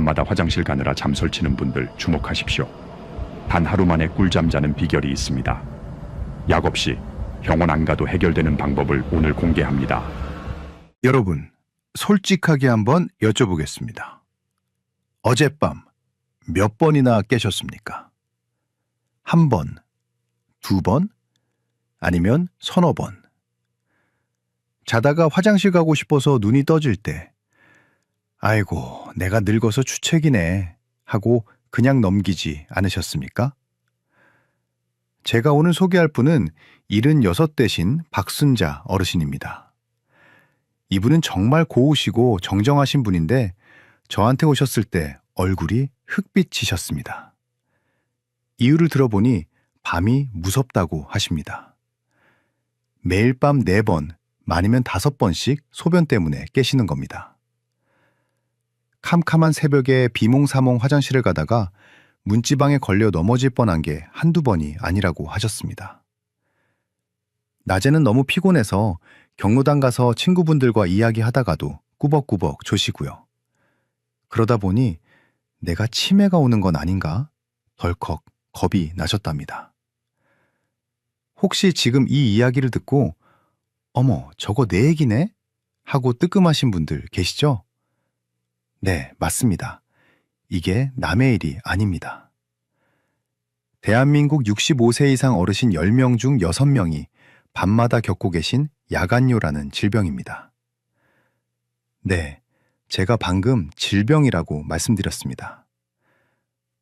밤마다 화장실 가느라 잠 설치는 분들 주목하십시오. 단 하루 만에 꿀잠 자는 비결이 있습니다. 약 없이 병원 안 가도 해결되는 방법을 오늘 공개합니다. 여러분, 솔직하게 한번 여쭤보겠습니다. 어젯밤 몇 번이나 깨셨습니까? 한 번, 두 번, 아니면 서너 번. 자다가 화장실 가고 싶어서 눈이 떠질 때, 아이고, 내가 늙어서 주책이네 하고 그냥 넘기지 않으셨습니까? 제가 오늘 소개할 분은 76 대신 박순자 어르신입니다. 이분은 정말 고우시고 정정하신 분인데 저한테 오셨을 때 얼굴이 흑빛이셨습니다. 이유를 들어보니 밤이 무섭다고 하십니다. 매일 밤 4번, 많으면 5번씩 소변 때문에 깨시는 겁니다. 캄캄한 새벽에 비몽사몽 화장실을 가다가 문지방에 걸려 넘어질 뻔한 게 한두 번이 아니라고 하셨습니다. 낮에는 너무 피곤해서 경로당 가서 친구분들과 이야기하다가도 꾸벅꾸벅 조시고요. 그러다 보니 내가 치매가 오는 건 아닌가? 덜컥 겁이 나셨답니다. 혹시 지금 이 이야기를 듣고 어머, 저거 내 얘기네? 하고 뜨끔하신 분들 계시죠? 네, 맞습니다. 이게 남의 일이 아닙니다. 대한민국 65세 이상 어르신 10명 중 6명이 밤마다 겪고 계신 야간뇨라는 질병입니다. 네, 제가 방금 질병이라고 말씀드렸습니다.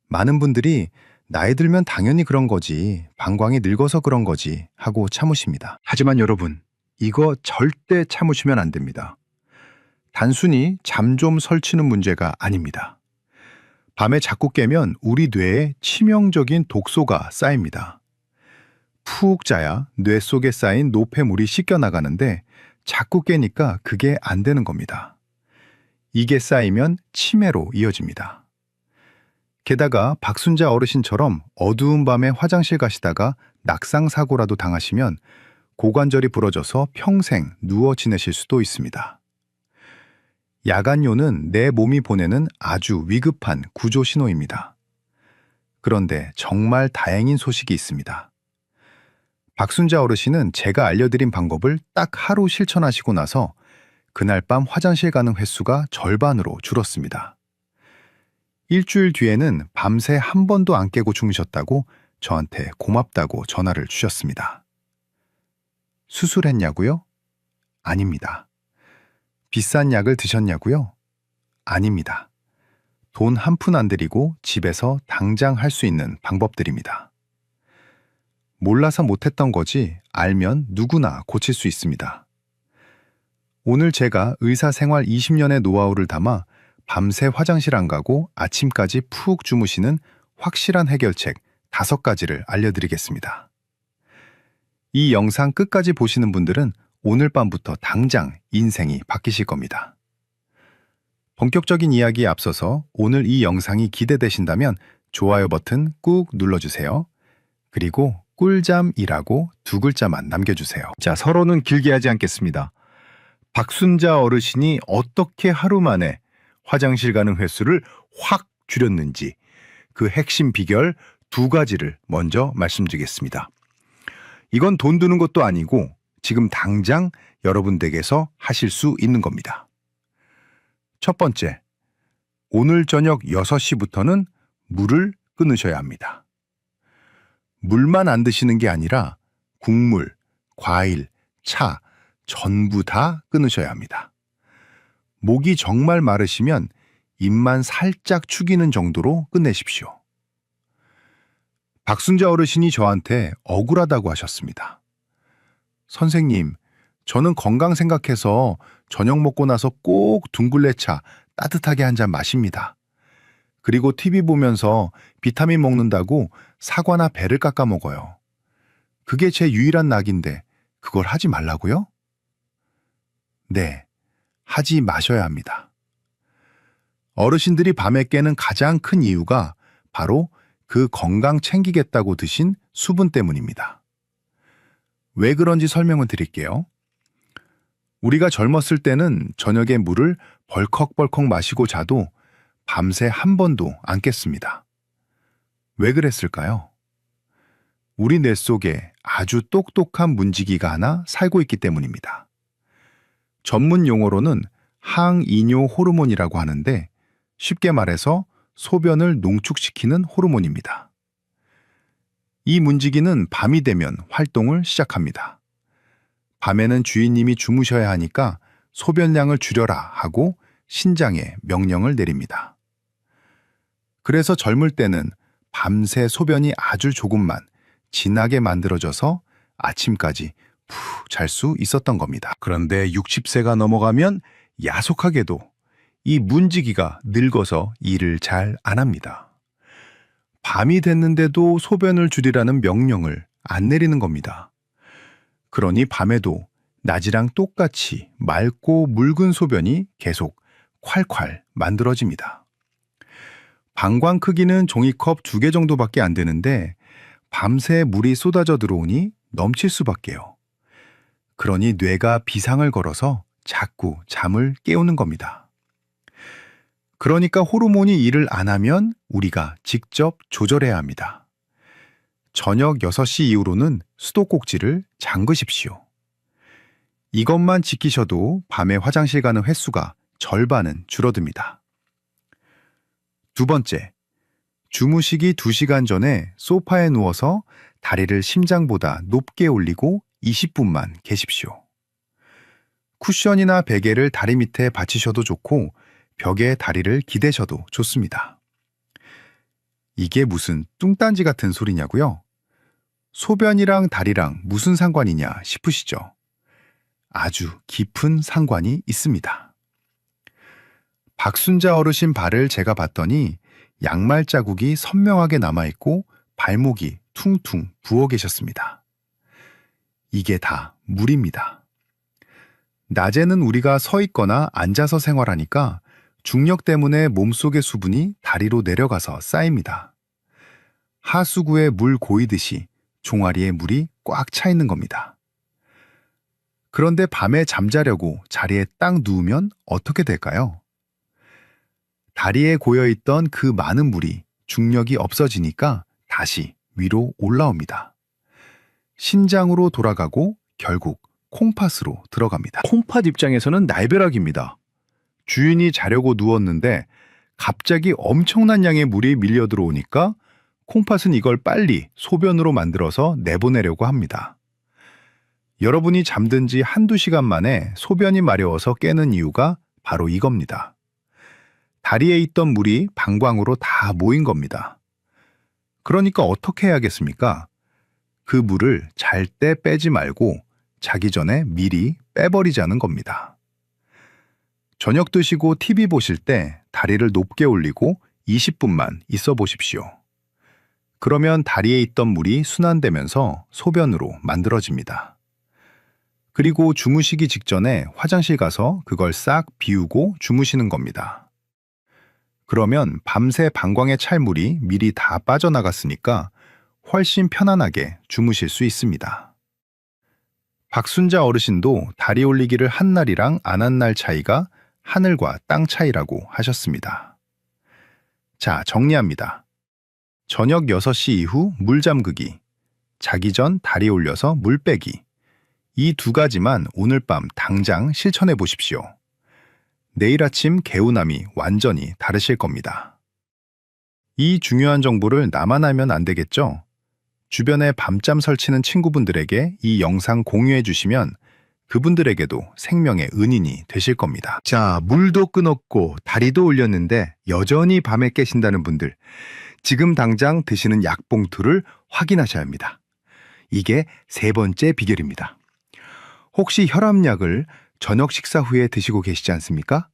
많은 분들이 나이 들면 당연히 그런 거지, 방광이 늙어서 그런 거지 하고 참으십니다. 하지만 여러분, 이거 절대 참으시면 안 됩니다. 단순히 잠 좀 설치는 문제가 아닙니다. 밤에 자꾸 깨면 우리 뇌에 치명적인 독소가 쌓입니다. 푹 자야 뇌 속에 쌓인 노폐물이 씻겨나가는데 자꾸 깨니까 그게 안 되는 겁니다. 이게 쌓이면 치매로 이어집니다. 게다가 박순자 어르신처럼 어두운 밤에 화장실 가시다가 낙상사고라도 당하시면 고관절이 부러져서 평생 누워 지내실 수도 있습니다. 야간뇨는 내 몸이 보내는 아주 위급한 구조 신호입니다. 그런데 정말 다행인 소식이 있습니다. 박순자 어르신은 제가 알려드린 방법을 딱 하루 실천하시고 나서 그날 밤 화장실 가는 횟수가 절반으로 줄었습니다. 일주일 뒤에는 밤새 한 번도 안 깨고 주무셨다고 저한테 고맙다고 전화를 주셨습니다. 수술했냐고요? 아닙니다. 비싼 약을 드셨냐고요? 아닙니다. 돈 한 푼 안 들이고 집에서 당장 할 수 있는 방법들입니다. 몰라서 못했던 거지 알면 누구나 고칠 수 있습니다. 오늘 제가 의사 생활 20년의 노하우를 담아 밤새 화장실 안 가고 아침까지 푹 주무시는 확실한 해결책 5가지를 알려드리겠습니다. 이 영상 끝까지 보시는 분들은 오늘 밤부터 당장 인생이 바뀌실 겁니다. 본격적인 이야기에 앞서서 오늘 이 영상이 기대되신다면 좋아요 버튼 꾹 눌러주세요. 그리고 꿀잠이라고 2글자만 남겨주세요. 자, 서로는 길게 하지 않겠습니다. 박순자 어르신이 어떻게 하루 만에 화장실 가는 횟수를 확 줄였는지 그 핵심 비결 2가지를 먼저 말씀드리겠습니다. 이건 돈 드는 것도 아니고 지금 당장 여러분 댁에서 하실 수 있는 겁니다. 첫 번째, 오늘 저녁 6시부터는 물을 끊으셔야 합니다. 물만 안 드시는 게 아니라 국물, 과일, 차 전부 다 끊으셔야 합니다. 목이 정말 마르시면 입만 살짝 축이는 정도로 끝내십시오. 박순자 어르신이 저한테 억울하다고 하셨습니다. 선생님, 저는 건강 생각해서 저녁 먹고 나서 꼭 둥글레차 따뜻하게 한 잔 마십니다. 그리고 TV 보면서 비타민 먹는다고 사과나 배를 깎아 먹어요. 그게 제 유일한 낙인데 그걸 하지 말라고요? 네, 하지 마셔야 합니다. 어르신들이 밤에 깨는 가장 큰 이유가 바로 그 건강 챙기겠다고 드신 수분 때문입니다. 왜 그런지 설명을 드릴게요. 우리가 젊었을 때는 저녁에 물을 벌컥벌컥 마시고 자도 밤새 한 번도 안 깼습니다. 왜 그랬을까요? 우리 뇌 속에 아주 똑똑한 문지기가 하나 살고 있기 때문입니다. 전문 용어로는 항이뇨 호르몬이라고 하는데 쉽게 말해서 소변을 농축시키는 호르몬입니다. 이 문지기는 밤이 되면 활동을 시작합니다. 밤에는 주인님이 주무셔야 하니까 소변량을 줄여라 하고 신장에 명령을 내립니다. 그래서 젊을 때는 밤새 소변이 아주 조금만 진하게 만들어져서 아침까지 푹 잘 수 있었던 겁니다. 그런데 60세가 넘어가면 야속하게도 이 문지기가 늙어서 일을 잘 안 합니다. 밤이 됐는데도 소변을 줄이라는 명령을 안 내리는 겁니다. 그러니 밤에도 낮이랑 똑같이 맑고 묽은 소변이 계속 콸콸 만들어집니다. 방광 크기는 종이컵 2개 정도밖에 안 되는데 밤새 물이 쏟아져 들어오니 넘칠 수밖에요. 그러니 뇌가 비상을 걸어서 자꾸 잠을 깨우는 겁니다. 그러니까 호르몬이 일을 안 하면 우리가 직접 조절해야 합니다. 저녁 6시 이후로는 수도꼭지를 잠그십시오. 이것만 지키셔도 밤에 화장실 가는 횟수가 절반은 줄어듭니다. 두 번째, 주무시기 2시간 전에 소파에 누워서 다리를 심장보다 높게 올리고 20분만 계십시오. 쿠션이나 베개를 다리 밑에 받치셔도 좋고 벽에 다리를 기대셔도 좋습니다. 이게 무슨 뚱딴지 같은 소리냐고요? 소변이랑 다리랑 무슨 상관이냐 싶으시죠? 아주 깊은 상관이 있습니다. 박순자 어르신 발을 제가 봤더니 양말 자국이 선명하게 남아있고 발목이 퉁퉁 부어 계셨습니다. 이게 다 물입니다. 낮에는 우리가 서 있거나 앉아서 생활하니까 중력 때문에 몸속의 수분이 다리로 내려가서 쌓입니다. 하수구에 물 고이듯이 종아리에 물이 꽉 차 있는 겁니다. 그런데 밤에 잠자려고 자리에 딱 누우면 어떻게 될까요? 다리에 고여있던 그 많은 물이 중력이 없어지니까 다시 위로 올라옵니다. 신장으로 돌아가고 결국 콩팥으로 들어갑니다. 콩팥 입장에서는 날벼락입니다. 주인이 자려고 누웠는데 갑자기 엄청난 양의 물이 밀려 들어오니까 콩팥은 이걸 빨리 소변으로 만들어서 내보내려고 합니다. 여러분이 잠든 지 1~2시간 만에 소변이 마려워서 깨는 이유가 바로 이겁니다. 다리에 있던 물이 방광으로 다 모인 겁니다. 그러니까 어떻게 해야겠습니까? 그 물을 잘 때 빼지 말고 자기 전에 미리 빼버리자는 겁니다. 저녁 드시고 TV 보실 때 다리를 높게 올리고 20분만 있어 보십시오. 그러면 다리에 있던 물이 순환되면서 소변으로 만들어집니다. 그리고 주무시기 직전에 화장실 가서 그걸 싹 비우고 주무시는 겁니다. 그러면 밤새 방광에 찰 물이 미리 다 빠져나갔으니까 훨씬 편안하게 주무실 수 있습니다. 박순자 어르신도 다리 올리기를 한 날이랑 안 한 날 차이가 하늘과 땅 차이라고 하셨습니다. 자, 정리합니다. 저녁 6시 이후 물 잠그기, 자기 전 다리 올려서 물 빼기. 이 2가지만 오늘 밤 당장 실천해 보십시오. 내일 아침 개운함이 완전히 다르실 겁니다. 이 중요한 정보를 나만 알면 안 되겠죠? 주변에 밤잠 설치는 친구분들에게 이 영상 공유해 주시면 그분들에게도 생명의 은인이 되실 겁니다. 자, 물도 끊었고 다리도 올렸는데 여전히 밤에 깨신다는 분들, 지금 당장 드시는 약봉투를 확인하셔야 합니다. 이게 3번째 비결입니다. 혹시 혈압약을 저녁 식사 후에 드시고 계시지 않습니까?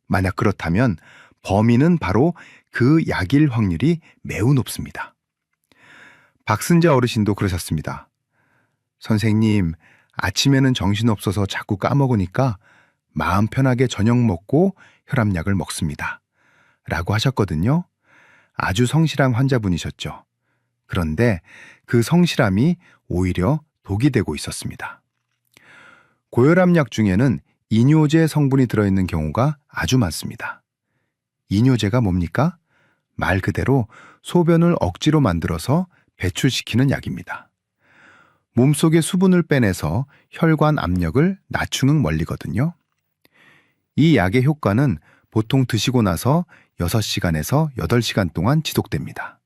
만약 그렇다면 범인은 바로 그 약일 확률이 매우 높습니다. 박순자 어르신도 그러셨습니다. 선생님, 아침에는 정신없어서 자꾸 까먹으니까 마음 편하게 저녁 먹고 혈압약을 먹습니다. 라고 하셨거든요. 아주 성실한 환자분이셨죠. 그런데 그 성실함이 오히려 독이 되고 있었습니다. 고혈압약 중에는 이뇨제 성분이 들어있는 경우가 아주 많습니다. 이뇨제가 뭡니까? 말 그대로 소변을 억지로 만들어서 배출시키는 약입니다. 몸속의 수분을 빼내서 혈관 압력을 낮추는 원리거든요. 이 약의 효과는 보통 드시고 나서 6시간에서 8시간 동안 지속됩니다.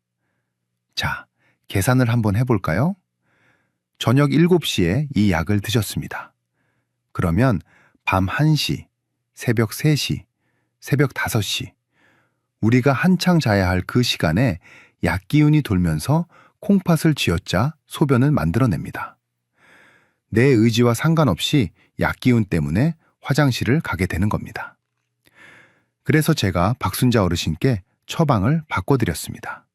자, 계산을 한번 해볼까요? 저녁 7시에 이 약을 드셨습니다. 그러면 밤 1시, 새벽 3시, 새벽 5시, 우리가 한창 자야 할 그 시간에 약 기운이 돌면서 콩팥을 쥐어짜 소변을 만들어냅니다. 내 의지와 상관없이 약 기운 때문에 화장실을 가게 되는 겁니다. 그래서 제가 박순자 어르신께 처방을 바꿔드렸습니다.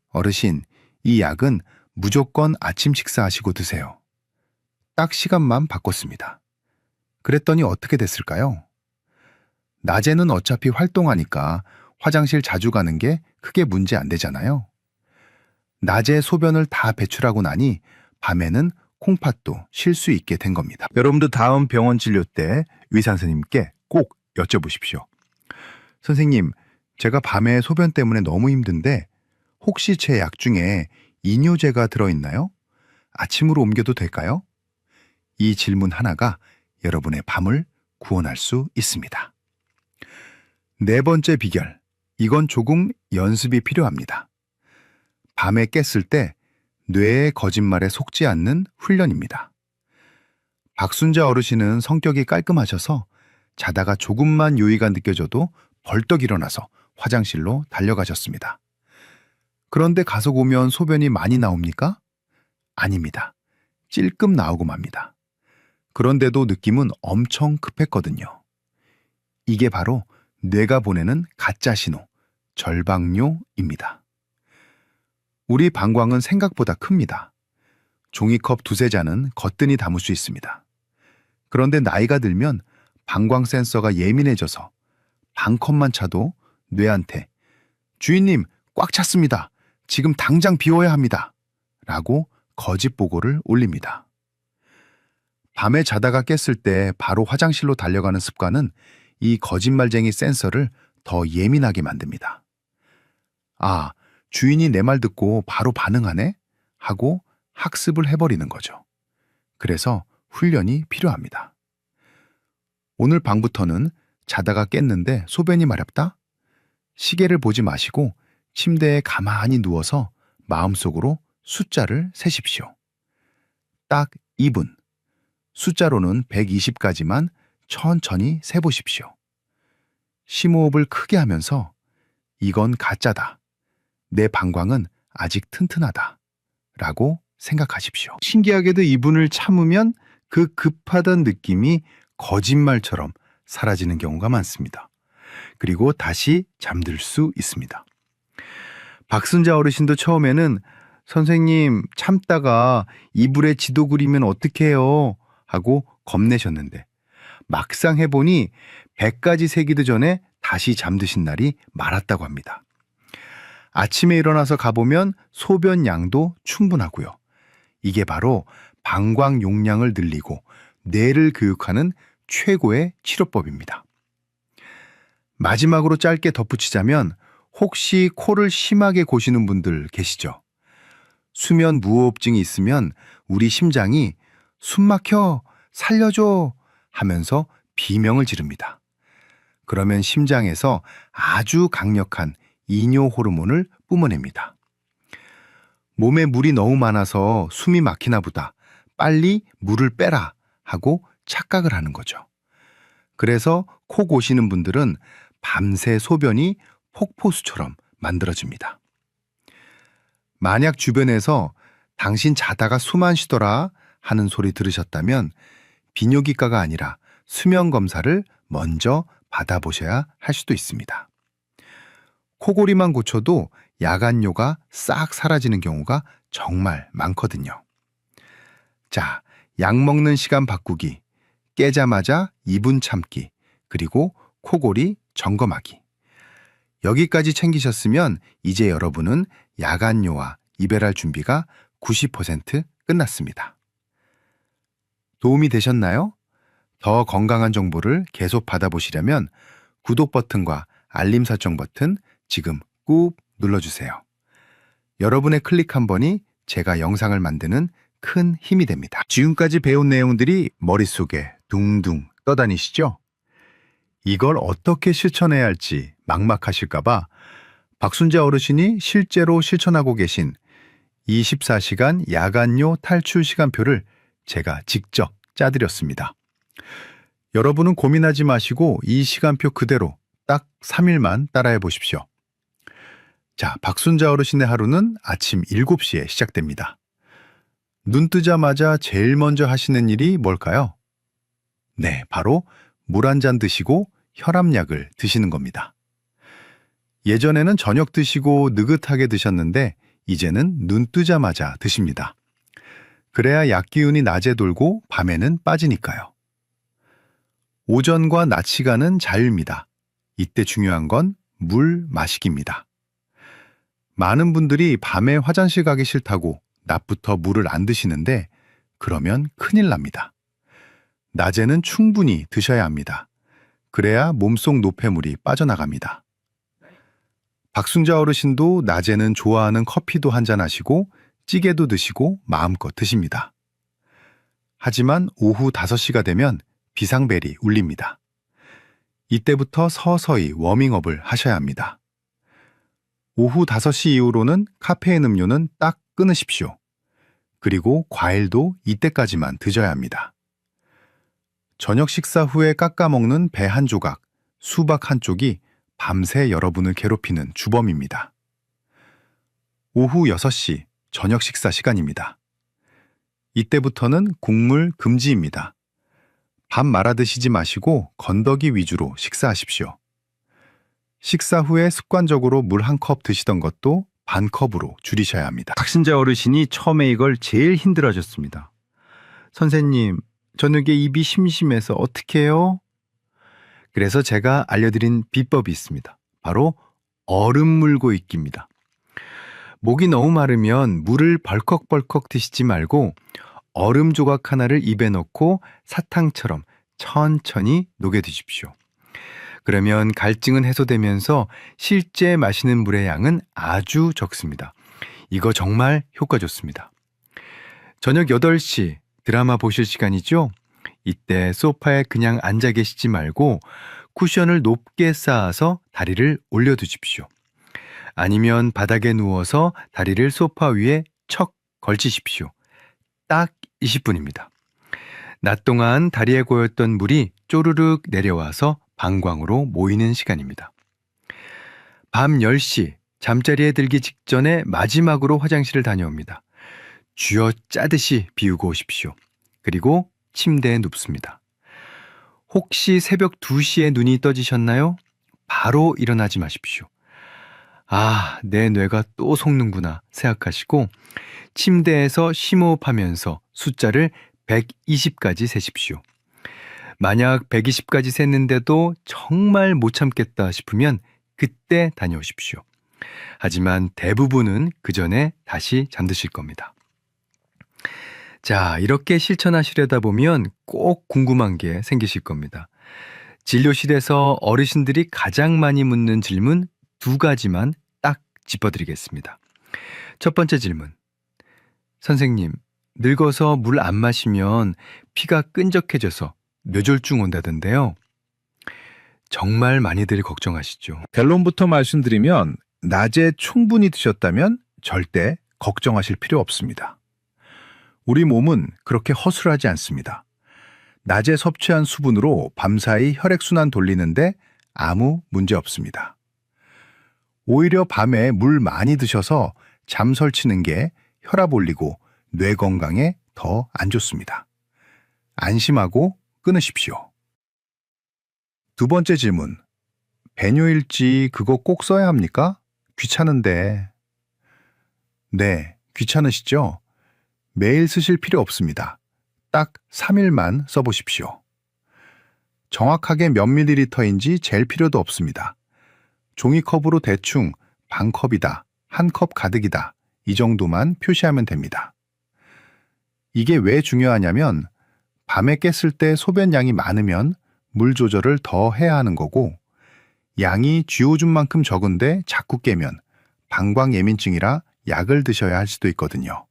어르신, 이 약은 무조건 아침 식사하시고 드세요. 딱 시간만 바꿨습니다. 그랬더니 어떻게 됐을까요? 낮에는 어차피 활동하니까 화장실 자주 가는 게 크게 문제 안 되잖아요. 낮에 소변을 다 배출하고 나니 밤에는 콩팥도 쉴 수 있게 된 겁니다. 여러분도 다음 병원 진료 때 의사 선생님께 꼭 여쭤보십시오. 선생님, 제가 밤에 소변 때문에 너무 힘든데 혹시 제 약 중에 이뇨제가 들어있나요? 아침으로 옮겨도 될까요? 이 질문 하나가 여러분의 밤을 구원할 수 있습니다. 네 번째 비결, 이건 조금 연습이 필요합니다. 밤에 깼을 때 뇌의 거짓말에 속지 않는 훈련입니다. 박순자 어르신은 성격이 깔끔하셔서 자다가 조금만 요의가 느껴져도 벌떡 일어나서 화장실로 달려가셨습니다. 그런데 가서 보면 소변이 많이 나옵니까? 아닙니다. 찔끔 나오고 맙니다. 그런데도 느낌은 엄청 급했거든요. 이게 바로 뇌가 보내는 가짜 신호, 절박뇨입니다. 우리 방광은 생각보다 큽니다. 종이컵 두세 잔은 거뜬히 담을 수 있습니다. 그런데 나이가 들면 방광 센서가 예민해져서 반컵만 차도 뇌한테 주인님 꽉 찼습니다. 지금 당장 비워야 합니다. 라고 거짓 보고를 올립니다. 밤에 자다가 깼을 때 바로 화장실로 달려가는 습관은 이 거짓말쟁이 센서를 더 예민하게 만듭니다. 아, 주인이 내 말 듣고 바로 반응하네? 하고 학습을 해버리는 거죠. 그래서 훈련이 필요합니다. 오늘 밤부터는 자다가 깼는데 소변이 마렵다? 시계를 보지 마시고 침대에 가만히 누워서 마음속으로 숫자를 세십시오. 딱 2분. 숫자로는 120까지만 천천히 세보십시오. 심호흡을 크게 하면서 이건 가짜다. 내 방광은 아직 튼튼하다. 라고 생각하십시오. 신기하게도 2분을 참으면 그 급하던 느낌이 거짓말처럼 사라지는 경우가 많습니다. 그리고 다시 잠들 수 있습니다. 박순자 어르신도 처음에는 선생님 참다가 이불에 지도 그리면 어떡해요? 하고 겁내셨는데 막상 해보니 100가지 세기도 전에 다시 잠드신 날이 많았다고 합니다. 아침에 일어나서 가보면 소변 양도 충분하고요. 이게 바로 방광 용량을 늘리고 뇌를 교육하는 최고의 치료법입니다. 마지막으로 짧게 덧붙이자면 혹시 코를 심하게 고시는 분들 계시죠? 수면 무호흡증이 있으면 우리 심장이 숨 막혀 살려줘 하면서 비명을 지릅니다. 그러면 심장에서 아주 강력한 이뇨 호르몬을 뿜어냅니다. 몸에 물이 너무 많아서 숨이 막히나 보다. 빨리 물을 빼라 하고 착각을 하는 거죠. 그래서 코 고시는 분들은 밤새 소변이 폭포수처럼 만들어집니다. 만약 주변에서 당신 자다가 숨 안 쉬더라 하는 소리 들으셨다면 비뇨기과가 아니라 수면 검사를 먼저 받아보셔야 할 수도 있습니다. 코골이만 고쳐도 야간뇨가 싹 사라지는 경우가 정말 많거든요. 자, 약 먹는 시간 바꾸기, 깨자마자 2분 참기, 그리고 코골이 점검하기. 여기까지 챙기셨으면 이제 여러분은 야간뇨와 이별할 준비가 90% 끝났습니다. 도움이 되셨나요? 더 건강한 정보를 계속 받아보시려면 구독 버튼과 알림 설정 버튼 지금 꾹 눌러주세요. 여러분의 클릭 한 번이 제가 영상을 만드는 큰 힘이 됩니다. 지금까지 배운 내용들이 머릿속에 둥둥 떠다니시죠? 이걸 어떻게 실천해야 할지 막막하실까봐 박순자 어르신이 실제로 실천하고 계신 24시간 야간요 탈출 시간표를 제가 직접 짜드렸습니다. 여러분은 고민하지 마시고 이 시간표 그대로 딱 3일만 따라해 보십시오. 자, 박순자 어르신의 하루는 아침 7시에 시작됩니다. 눈 뜨자마자 제일 먼저 하시는 일이 뭘까요? 네, 바로 물 한 잔 드시고 혈압약을 드시는 겁니다. 예전에는 저녁 드시고 느긋하게 드셨는데 이제는 눈 뜨자마자 드십니다. 그래야 약 기운이 낮에 돌고 밤에는 빠지니까요. 오전과 낮 시간은 자유입니다. 이때 중요한 건 물 마시기입니다. 많은 분들이 밤에 화장실 가기 싫다고 낮부터 물을 안 드시는데 그러면 큰일 납니다. 낮에는 충분히 드셔야 합니다. 그래야 몸속 노폐물이 빠져나갑니다. 박순자 어르신도 낮에는 좋아하는 커피도 한잔 하시고 찌개도 드시고 마음껏 드십니다. 하지만 오후 5시가 되면 비상벨이 울립니다. 이때부터 서서히 워밍업을 하셔야 합니다. 오후 5시 이후로는 카페인 음료는 딱 끊으십시오. 그리고 과일도 이때까지만 드셔야 합니다. 저녁 식사 후에 깎아 먹는 배 한 조각, 수박 한 쪽이 밤새 여러분을 괴롭히는 주범입니다. 오후 6시 저녁 식사 시간입니다. 이때부터는 국물 금지입니다. 밥 말아 드시지 마시고 건더기 위주로 식사하십시오. 식사 후에 습관적으로 물 한 컵 드시던 것도 반 컵으로 줄이셔야 합니다. 박순자 어르신이 처음에 이걸 제일 힘들어하셨습니다. 선생님, 저녁에 입이 심심해서 어떻게 해요? 그래서 제가 알려드린 비법이 있습니다. 바로 얼음 물고 있기입니다. 목이 너무 마르면 물을 벌컥벌컥 드시지 말고 얼음 조각 하나를 입에 넣고 사탕처럼 천천히 녹여 드십시오. 그러면 갈증은 해소되면서 실제 마시는 물의 양은 아주 적습니다. 이거 정말 효과 좋습니다. 저녁 8시 드라마 보실 시간이죠? 이때 소파에 그냥 앉아 계시지 말고 쿠션을 높게 쌓아서 다리를 올려두십시오. 아니면 바닥에 누워서 다리를 소파 위에 척 걸치십시오. 딱 20분입니다. 낮 동안 다리에 고였던 물이 쪼르륵 내려와서 방광으로 모이는 시간입니다. 밤 10시 잠자리에 들기 직전에 마지막으로 화장실을 다녀옵니다. 쥐어 짜듯이 비우고 오십시오. 그리고 침대에 눕습니다. 혹시 새벽 2시에 눈이 떠지셨나요? 바로 일어나지 마십시오. 아, 내 뇌가 또 속는구나 생각하시고 침대에서 심호흡하면서 숫자를 120까지 세십시오. 만약 120까지 셌는데도 정말 못 참겠다 싶으면 그때 다녀오십시오. 하지만 대부분은 그 전에 다시 잠드실 겁니다. 자, 이렇게 실천하시려다 보면 꼭 궁금한 게 생기실 겁니다. 진료실에서 어르신들이 가장 많이 묻는 질문 2가지만 딱 짚어드리겠습니다. 첫 번째 질문. 선생님, 늙어서 물 안 마시면 피가 끈적해져서 뇌졸중 온다던데요. 정말 많이들 걱정하시죠. 결론부터 말씀드리면 낮에 충분히 드셨다면 절대 걱정하실 필요 없습니다. 우리 몸은 그렇게 허술하지 않습니다. 낮에 섭취한 수분으로 밤사이 혈액순환 돌리는데 아무 문제 없습니다. 오히려 밤에 물 많이 드셔서 잠 설치는 게 혈압 올리고 뇌 건강에 더 안 좋습니다. 안심하고 끊으십시오. 두 번째 질문. 배뇨일지 그거 꼭 써야 합니까? 귀찮은데. 네, 귀찮으시죠? 매일 쓰실 필요 없습니다. 딱 3일만 써보십시오. 정확하게 몇 밀리리터인지 잴 필요도 없습니다. 종이컵으로 대충 반 컵이다, 한 컵 가득이다, 이 정도만 표시하면 됩니다. 이게 왜 중요하냐면 밤에 깼을 때 소변 양이 많으면 물 조절을 더 해야 하는 거고 양이 쥐오줌만큼 적은데 자꾸 깨면 방광 예민증이라 약을 드셔야 할 수도 있거든요.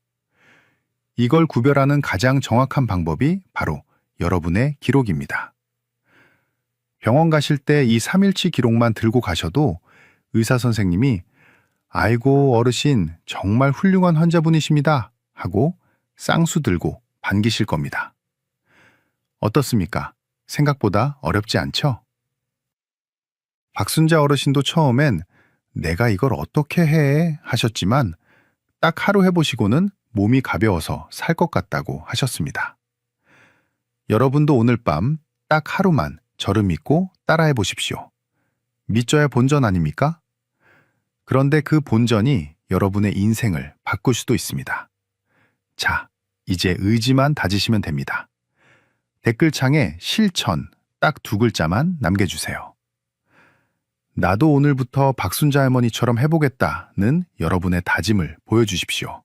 이걸 구별하는 가장 정확한 방법이 바로 여러분의 기록입니다. 병원 가실 때 이 3일치 기록만 들고 가셔도 의사 선생님이 아이고 어르신 정말 훌륭한 환자분이십니다 하고 쌍수 들고 반기실 겁니다. 어떻습니까? 생각보다 어렵지 않죠? 박순자 어르신도 처음엔 내가 이걸 어떻게 해 하셨지만 딱 하루 해보시고는 몸이 가벼워서 살 것 같다고 하셨습니다. 여러분도 오늘 밤 딱 하루만 저를 믿고 따라해 보십시오. 믿져야 본전 아닙니까? 그런데 그 본전이 여러분의 인생을 바꿀 수도 있습니다. 자, 이제 의지만 다지시면 됩니다. 댓글창에 실천 딱 2글자만 남겨주세요. 나도 오늘부터 박순자 할머니처럼 해보겠다는 여러분의 다짐을 보여주십시오.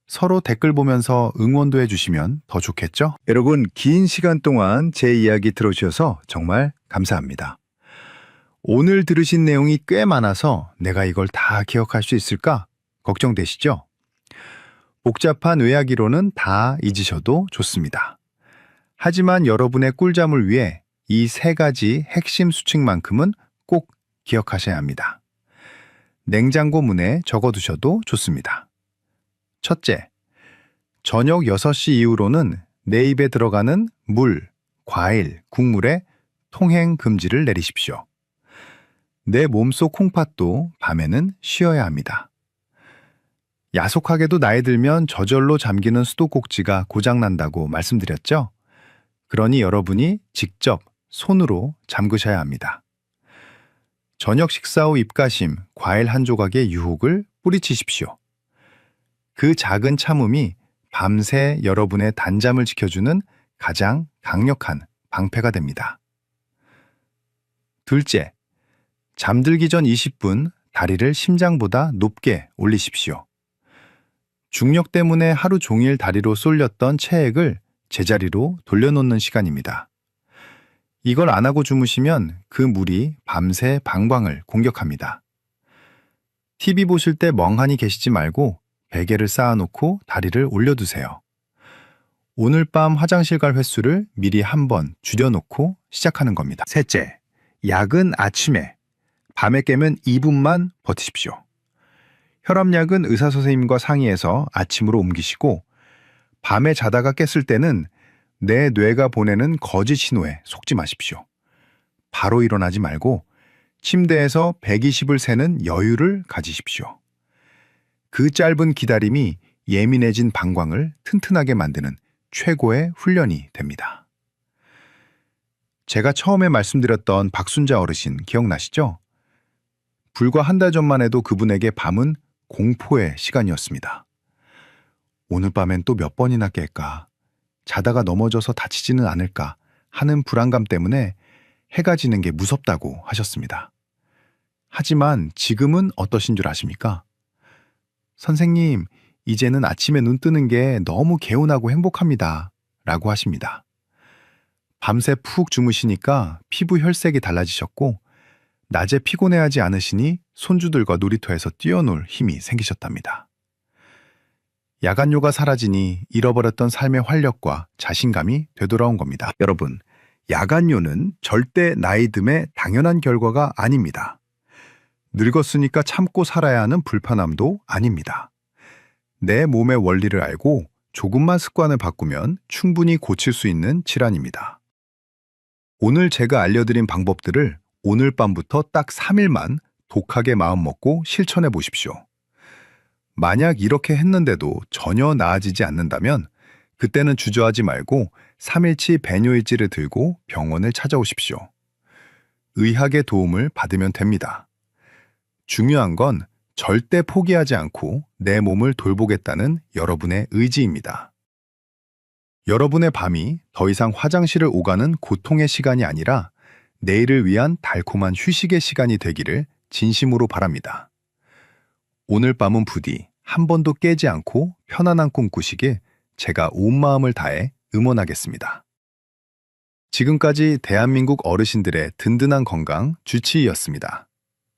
서로 댓글 보면서 응원도 해주시면 더 좋겠죠? 여러분, 긴 시간 동안 제 이야기 들어주셔서 정말 감사합니다. 오늘 들으신 내용이 꽤 많아서 내가 이걸 다 기억할 수 있을까 걱정되시죠? 복잡한 의학 이론은 다 잊으셔도 좋습니다. 하지만 여러분의 꿀잠을 위해 이 3가지 핵심 수칙만큼은 꼭 기억하셔야 합니다. 냉장고 문에 적어두셔도 좋습니다. 첫째, 저녁 6시 이후로는 내 입에 들어가는 물, 과일, 국물에 통행 금지를 내리십시오. 내 몸속 콩팥도 밤에는 쉬어야 합니다. 야속하게도 나이 들면 저절로 잠기는 수도꼭지가 고장난다고 말씀드렸죠? 그러니 여러분이 직접 손으로 잠그셔야 합니다. 저녁 식사 후 입가심, 과일 한 조각의 유혹을 뿌리치십시오. 그 작은 참음이 밤새 여러분의 단잠을 지켜주는 가장 강력한 방패가 됩니다. 둘째, 잠들기 전 20분 다리를 심장보다 높게 올리십시오. 중력 때문에 하루 종일 다리로 쏠렸던 체액을 제자리로 돌려놓는 시간입니다. 이걸 안 하고 주무시면 그 물이 밤새 방광을 공격합니다. TV 보실 때 멍하니 계시지 말고 베개를 쌓아놓고 다리를 올려두세요. 오늘 밤 화장실 갈 횟수를 미리 한번 줄여놓고 시작하는 겁니다. 셋째, 약은 아침에, 밤에 깨면 2분만 버티십시오. 혈압약은 의사 선생님과 상의해서 아침으로 옮기시고 밤에 자다가 깼을 때는 내 뇌가 보내는 거짓 신호에 속지 마십시오. 바로 일어나지 말고 침대에서 120을 세는 여유를 가지십시오. 그 짧은 기다림이 예민해진 방광을 튼튼하게 만드는 최고의 훈련이 됩니다. 제가 처음에 말씀드렸던 박순자 어르신 기억나시죠? 불과 한 달 전만 해도 그분에게 밤은 공포의 시간이었습니다. 오늘 밤엔 또 몇 번이나 깰까? 자다가 넘어져서 다치지는 않을까 하는 불안감 때문에 해가 지는 게 무섭다고 하셨습니다. 하지만 지금은 어떠신 줄 아십니까? 선생님, 이제는 아침에 눈 뜨는 게 너무 개운하고 행복합니다. 라고 하십니다. 밤새 푹 주무시니까 피부 혈색이 달라지셨고 낮에 피곤해하지 않으시니 손주들과 놀이터에서 뛰어놀 힘이 생기셨답니다. 야간요가 사라지니 잃어버렸던 삶의 활력과 자신감이 되돌아온 겁니다. 여러분, 야간요는 절대 나이듦의 당연한 결과가 아닙니다. 늙었으니까 참고 살아야 하는 불편함도 아닙니다. 내 몸의 원리를 알고 조금만 습관을 바꾸면 충분히 고칠 수 있는 질환입니다. 오늘 제가 알려드린 방법들을 오늘 밤부터 딱 3일만 독하게 마음먹고 실천해 보십시오. 만약 이렇게 했는데도 전혀 나아지지 않는다면 그때는 주저하지 말고 3일치 배뇨일지를 들고 병원을 찾아오십시오. 의학의 도움을 받으면 됩니다. 중요한 건 절대 포기하지 않고 내 몸을 돌보겠다는 여러분의 의지입니다. 여러분의 밤이 더 이상 화장실을 오가는 고통의 시간이 아니라 내일을 위한 달콤한 휴식의 시간이 되기를 진심으로 바랍니다. 오늘 밤은 부디 한 번도 깨지 않고 편안한 꿈 꾸시길 제가 온 마음을 다해 응원하겠습니다. 지금까지 대한민국 어르신들의 든든한 건강 주치의였습니다.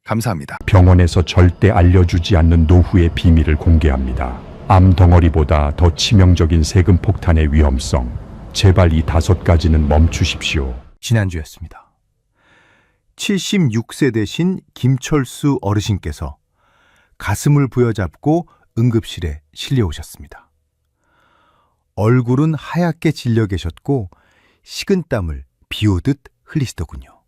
감사합니다. 병원에서 절대 알려주지 않는 노후의 비밀을 공개합니다. 암 덩어리보다 더 치명적인 세금 폭탄의 위험성. 제발 이 5가지는 멈추십시오. 지난주였습니다. 76세 되신 김철수 어르신께서 가슴을 부여잡고 응급실에 실려오셨습니다. 얼굴은 하얗게 질려 계셨고 식은땀을 비오듯 흘리시더군요.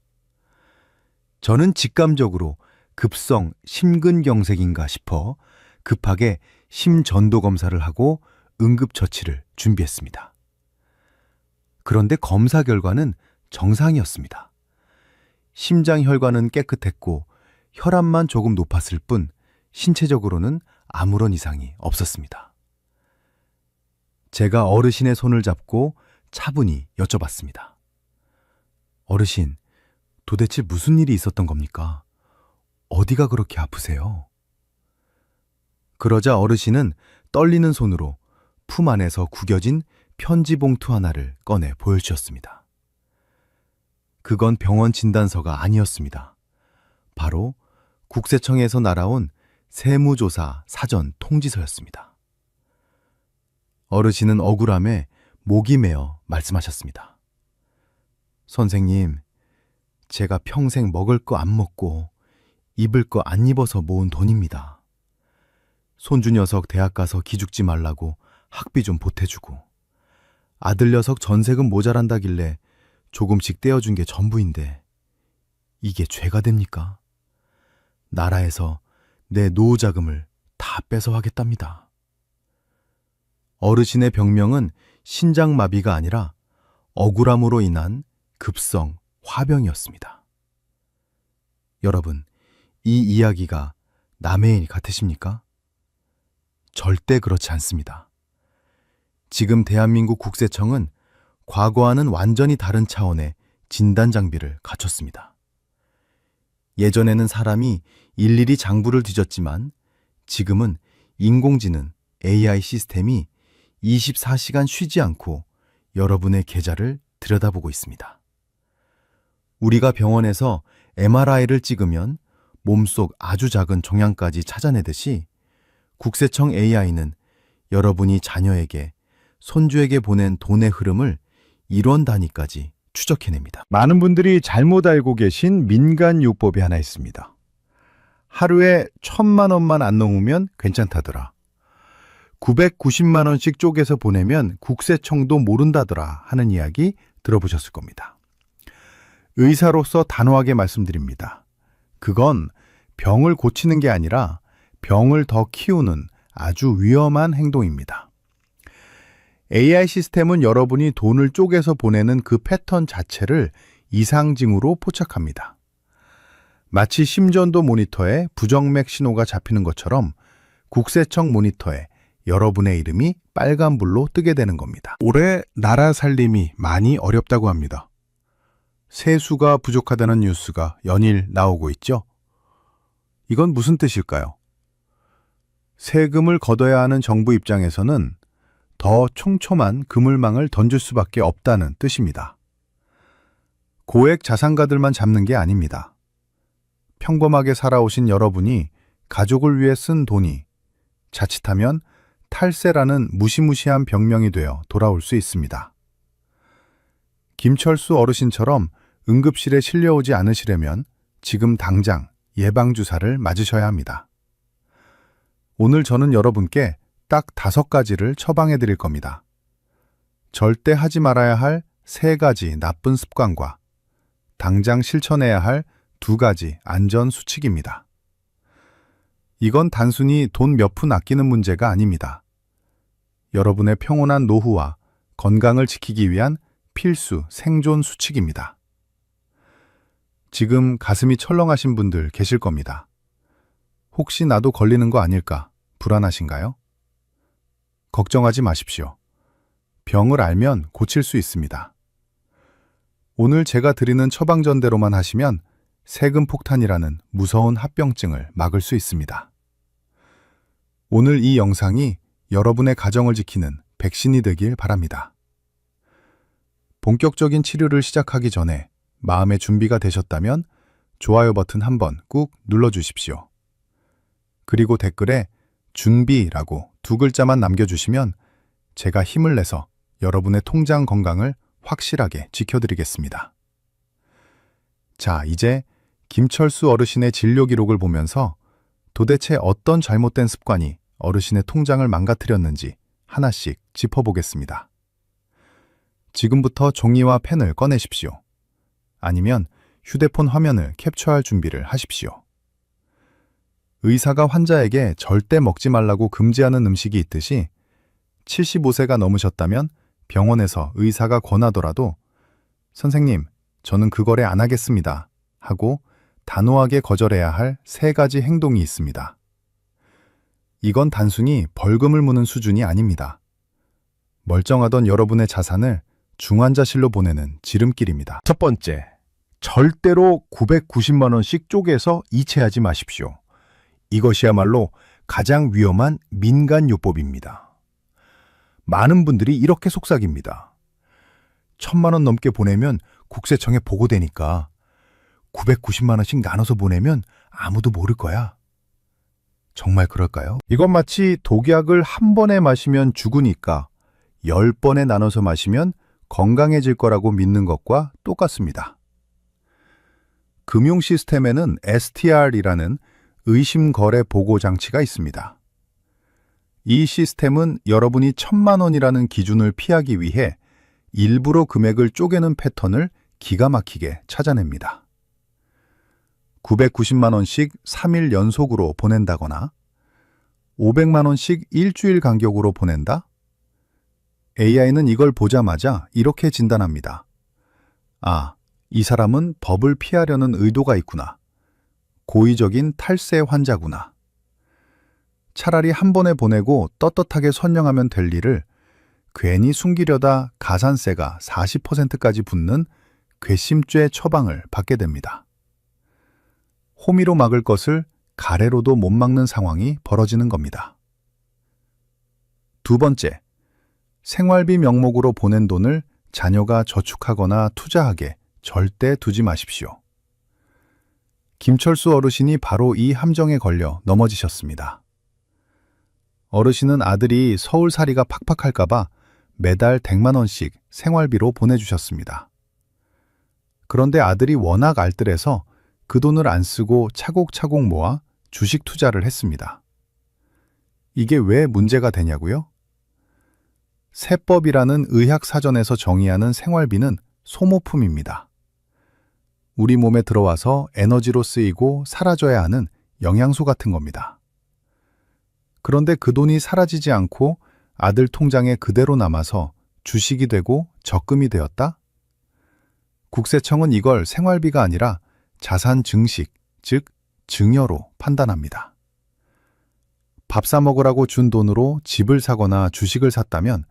저는 직감적으로 급성 심근경색인가 싶어 급하게 심전도 검사를 하고 응급처치를 준비했습니다. 그런데 검사 결과는 정상이었습니다. 심장 혈관은 깨끗했고 혈압만 조금 높았을 뿐 신체적으로는 아무런 이상이 없었습니다. 제가 어르신의 손을 잡고 차분히 여쭤봤습니다. 어르신, 도대체 무슨 일이 있었던 겁니까? 어디가 그렇게 아프세요? 그러자 어르신은 떨리는 손으로 품 안에서 구겨진 편지 봉투 하나를 꺼내 보여주셨습니다. 그건 병원 진단서가 아니었습니다. 바로 국세청에서 날아온 세무조사 사전 통지서였습니다. 어르신은 억울함에 목이 메어 말씀하셨습니다. 선생님, 제가 평생 먹을 거 안 먹고 입을 거 안 입어서 모은 돈입니다. 손주 녀석 대학 가서 기죽지 말라고 학비 좀 보태주고 아들 녀석 전세금 모자란다길래 조금씩 떼어준 게 전부인데 이게 죄가 됩니까? 나라에서 내 노후자금을 다 뺏어가겠답니다. 어르신의 병명은 신장마비가 아니라 억울함으로 인한 급성 화병이었습니다. 여러분, 이 이야기가 남의 일 같으십니까? 절대 그렇지 않습니다. 지금 대한민국 국세청은 과거와는 완전히 다른 차원의 진단 장비를 갖췄습니다. 예전에는 사람이 일일이 장부를 뒤졌지만 지금은 인공지능 AI 시스템이 24시간 쉬지 않고 여러분의 계좌를 들여다보고 있습니다. 우리가 병원에서 MRI를 찍으면 몸속 아주 작은 종양까지 찾아내듯이 국세청 AI는 여러분이 자녀에게, 손주에게 보낸 돈의 흐름을 1원 단위까지 추적해냅니다. 많은 분들이 잘못 알고 계신 민간요법이 하나 있습니다. 하루에 1,000만 원만 안 넘으면 괜찮다더라. 990만 원씩 쪼개서 보내면 국세청도 모른다더라 하는 이야기 들어보셨을 겁니다. 의사로서 단호하게 말씀드립니다. 그건 병을 고치는 게 아니라 병을 더 키우는 아주 위험한 행동입니다. AI 시스템은 여러분이 돈을 쪼개서 보내는 그 패턴 자체를 이상징후로 포착합니다. 마치 심전도 모니터에 부정맥 신호가 잡히는 것처럼 국세청 모니터에 여러분의 이름이 빨간불로 뜨게 되는 겁니다. 올해 나라 살림이 많이 어렵다고 합니다. 세수가 부족하다는 뉴스가 연일 나오고 있죠. 이건 무슨 뜻일까요? 세금을 걷어야 하는 정부 입장에서는 더 촘촘한 그물망을 던질 수밖에 없다는 뜻입니다. 고액 자산가들만 잡는 게 아닙니다. 평범하게 살아오신 여러분이 가족을 위해 쓴 돈이 자칫하면 탈세라는 무시무시한 병명이 되어 돌아올 수 있습니다. 김철수 어르신처럼 응급실에 실려오지 않으시려면 지금 당장 예방주사를 맞으셔야 합니다. 오늘 저는 여러분께 딱 5가지를 처방해 드릴 겁니다. 절대 하지 말아야 할 3가지 나쁜 습관과 당장 실천해야 할 2가지 안전 수칙입니다. 이건 단순히 돈 몇 푼 아끼는 문제가 아닙니다. 여러분의 평온한 노후와 건강을 지키기 위한 필수 생존 수칙입니다. 지금 가슴이 철렁하신 분들 계실 겁니다. 혹시 나도 걸리는 거 아닐까 불안하신가요? 걱정하지 마십시오. 병을 알면 고칠 수 있습니다. 오늘 제가 드리는 처방전대로만 하시면 세금 폭탄이라는 무서운 합병증을 막을 수 있습니다. 오늘 이 영상이 여러분의 가정을 지키는 백신이 되길 바랍니다. 본격적인 치료를 시작하기 전에 마음의 준비가 되셨다면 좋아요 버튼 한번 꾹 눌러주십시오. 그리고 댓글에 준비라고 2글자만 남겨주시면 제가 힘을 내서 여러분의 통장 건강을 확실하게 지켜드리겠습니다. 자, 이제 김철수 어르신의 진료 기록을 보면서 도대체 어떤 잘못된 습관이 어르신의 통장을 망가뜨렸는지 하나씩 짚어보겠습니다. 지금부터 종이와 펜을 꺼내십시오. 아니면 휴대폰 화면을 캡처할 준비를 하십시오. 의사가 환자에게 절대 먹지 말라고 금지하는 음식이 있듯이 75세가 넘으셨다면 병원에서 의사가 권하더라도 선생님, 저는 그 거래 안 하겠습니다 하고 단호하게 거절해야 할 3가지 행동이 있습니다. 이건 단순히 벌금을 무는 수준이 아닙니다. 멀쩡하던 여러분의 자산을 중환자실로 보내는 지름길입니다. 첫 번째, 절대로 990만 원씩 쪼개서 이체하지 마십시오. 이것이야말로 가장 위험한 민간요법입니다. 많은 분들이 이렇게 속삭입니다. 1000만 원 넘게 보내면 국세청에 보고되니까 990만 원씩 나눠서 보내면 아무도 모를 거야. 정말 그럴까요? 이건 마치 독약을 한 번에 마시면 죽으니까 10번에 나눠서 마시면 건강해질 거라고 믿는 것과 똑같습니다. 금융 시스템에는 STR이라는 의심거래 보고 장치가 있습니다. 이 시스템은 여러분이 1000만 원이라는 기준을 피하기 위해 일부러 금액을 쪼개는 패턴을 기가 막히게 찾아냅니다. 990만 원씩 3일 연속으로 보낸다거나 500만 원씩 일주일 간격으로 보낸다? AI는 이걸 보자마자 이렇게 진단합니다. 아, 이 사람은 법을 피하려는 의도가 있구나. 고의적인 탈세 환자구나. 차라리 한 번에 보내고 떳떳하게 선령하면 될 일을 괜히 숨기려다 가산세가 40%까지 붙는 괘씸죄 처방을 받게 됩니다. 호미로 막을 것을 가래로도 못 막는 상황이 벌어지는 겁니다. 두 번째, 생활비 명목으로 보낸 돈을 자녀가 저축하거나 투자하게 절대 두지 마십시오. 김철수 어르신이 바로 이 함정에 걸려 넘어지셨습니다. 어르신은 아들이 서울살이가 팍팍할까봐 매달 100만 원씩 생활비로 보내주셨습니다. 그런데 아들이 워낙 알뜰해서 그 돈을 안 쓰고 차곡차곡 모아 주식 투자를 했습니다. 이게 왜 문제가 되냐고요? 세법이라는 의학사전에서 정의하는 생활비는 소모품입니다. 우리 몸에 들어와서 에너지로 쓰이고 사라져야 하는 영양소 같은 겁니다. 그런데 그 돈이 사라지지 않고 아들 통장에 그대로 남아서 주식이 되고 적금이 되었다? 국세청은 이걸 생활비가 아니라 자산 증식, 즉 증여로 판단합니다. 밥 사 먹으라고 준 돈으로 집을 사거나 주식을 샀다면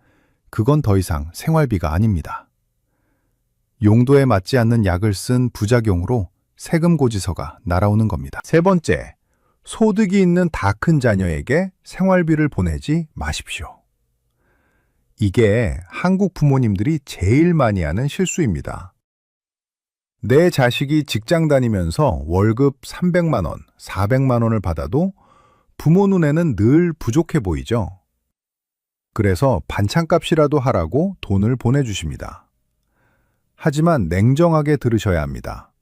그건 더 이상 생활비가 아닙니다. 용도에 맞지 않는 약을 쓴 부작용으로 세금 고지서가 날아오는 겁니다. 세 번째, 소득이 있는 다 큰 자녀에게 생활비를 보내지 마십시오. 이게 한국 부모님들이 제일 많이 하는 실수입니다. 내 자식이 직장 다니면서 월급 300만 원, 400만 원을 받아도 부모 눈에는 늘 부족해 보이죠. 그래서 반찬값이라도 하라고 돈을 보내주십니다. 하지만 냉정하게 들으셔야 합니다.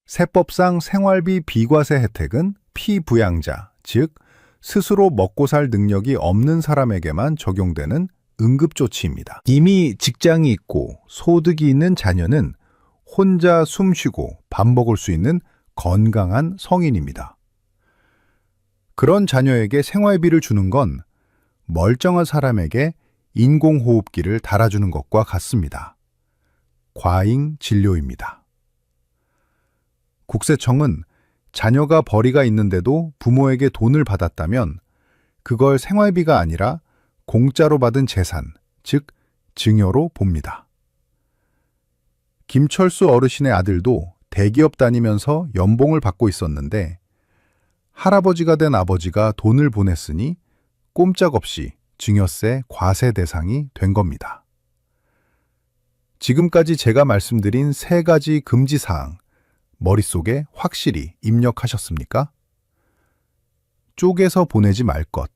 세법상 생활비 비과세 혜택은 피부양자, 즉 스스로 먹고 살 능력이 없는 사람에게만 적용되는 응급조치입니다. 이미 직장이 있고 소득이 있는 자녀는 혼자 숨쉬고 밥 먹을 수 있는 건강한 성인입니다. 그런 자녀에게 생활비를 주는 건 멀쩡한 사람에게 인공호흡기를 달아주는 것과 같습니다. 과잉 진료입니다. 국세청은 자녀가 벌이가 있는데도 부모에게 돈을 받았다면 그걸 생활비가 아니라 공짜로 받은 재산, 즉 증여로 봅니다. 김철수 어르신의 아들도 대기업 다니면서 연봉을 받고 있었는데 할아버지가 된 아버지가 돈을 보냈으니 꼼짝없이 증여세 과세 대상이 된 겁니다. 지금까지 제가 말씀드린 3가지 금지사항, 머릿속에 확실히 입력하셨습니까? 쪼개서 보내지 말 것,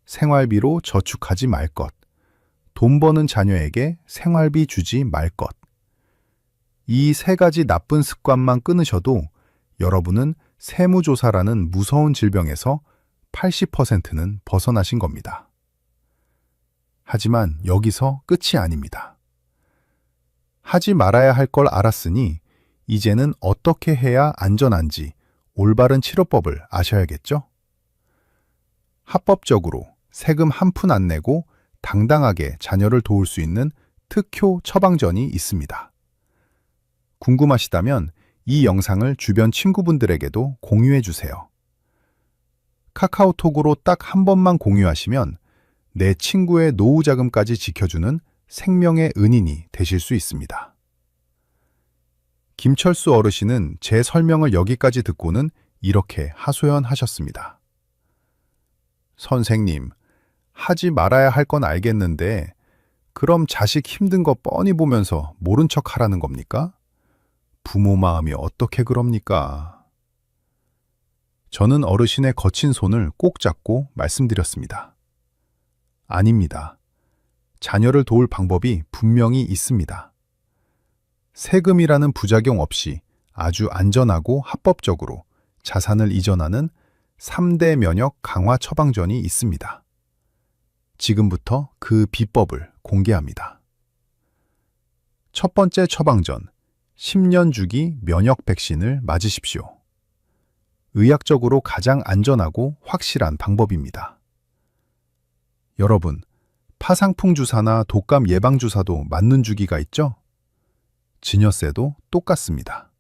생활비로 저축하지 말 것, 돈 버는 자녀에게 생활비 주지 말 것. 이 3가지 나쁜 습관만 끊으셔도 여러분은 세무조사라는 무서운 질병에서 80%는 벗어나신 겁니다. 하지만 여기서 끝이 아닙니다. 하지 말아야 할 걸 알았으니 이제는 어떻게 해야 안전한지 올바른 치료법을 아셔야겠죠? 합법적으로 세금 한 푼 안 내고 당당하게 자녀를 도울 수 있는 특효 처방전이 있습니다. 궁금하시다면 이 영상을 주변 친구분들에게도 공유해 주세요. 카카오톡으로 딱 한 번만 공유하시면 내 친구의 노후 자금까지 지켜주는 생명의 은인이 되실 수 있습니다. 김철수 어르신은 제 설명을 여기까지 듣고는 이렇게 하소연하셨습니다. 선생님, 하지 말아야 할 건 알겠는데 그럼 자식 힘든 거 뻔히 보면서 모른 척 하라는 겁니까? 부모 마음이 어떻게 그럽니까? 저는 어르신의 거친 손을 꼭 잡고 말씀드렸습니다. 아닙니다. 자녀를 도울 방법이 분명히 있습니다. 세금이라는 부작용 없이 아주 안전하고 합법적으로 자산을 이전하는 3대 면역 강화 처방전이 있습니다. 지금부터 그 비법을 공개합니다. 첫 번째 처방전, 10년 주기 면역 백신을 맞으십시오. 의학적으로 가장 안전하고 확실한 방법입니다. 여러분, 파상풍 주사나 독감 예방 주사도 맞는 주기가 있죠? 증여세도 똑같습니다.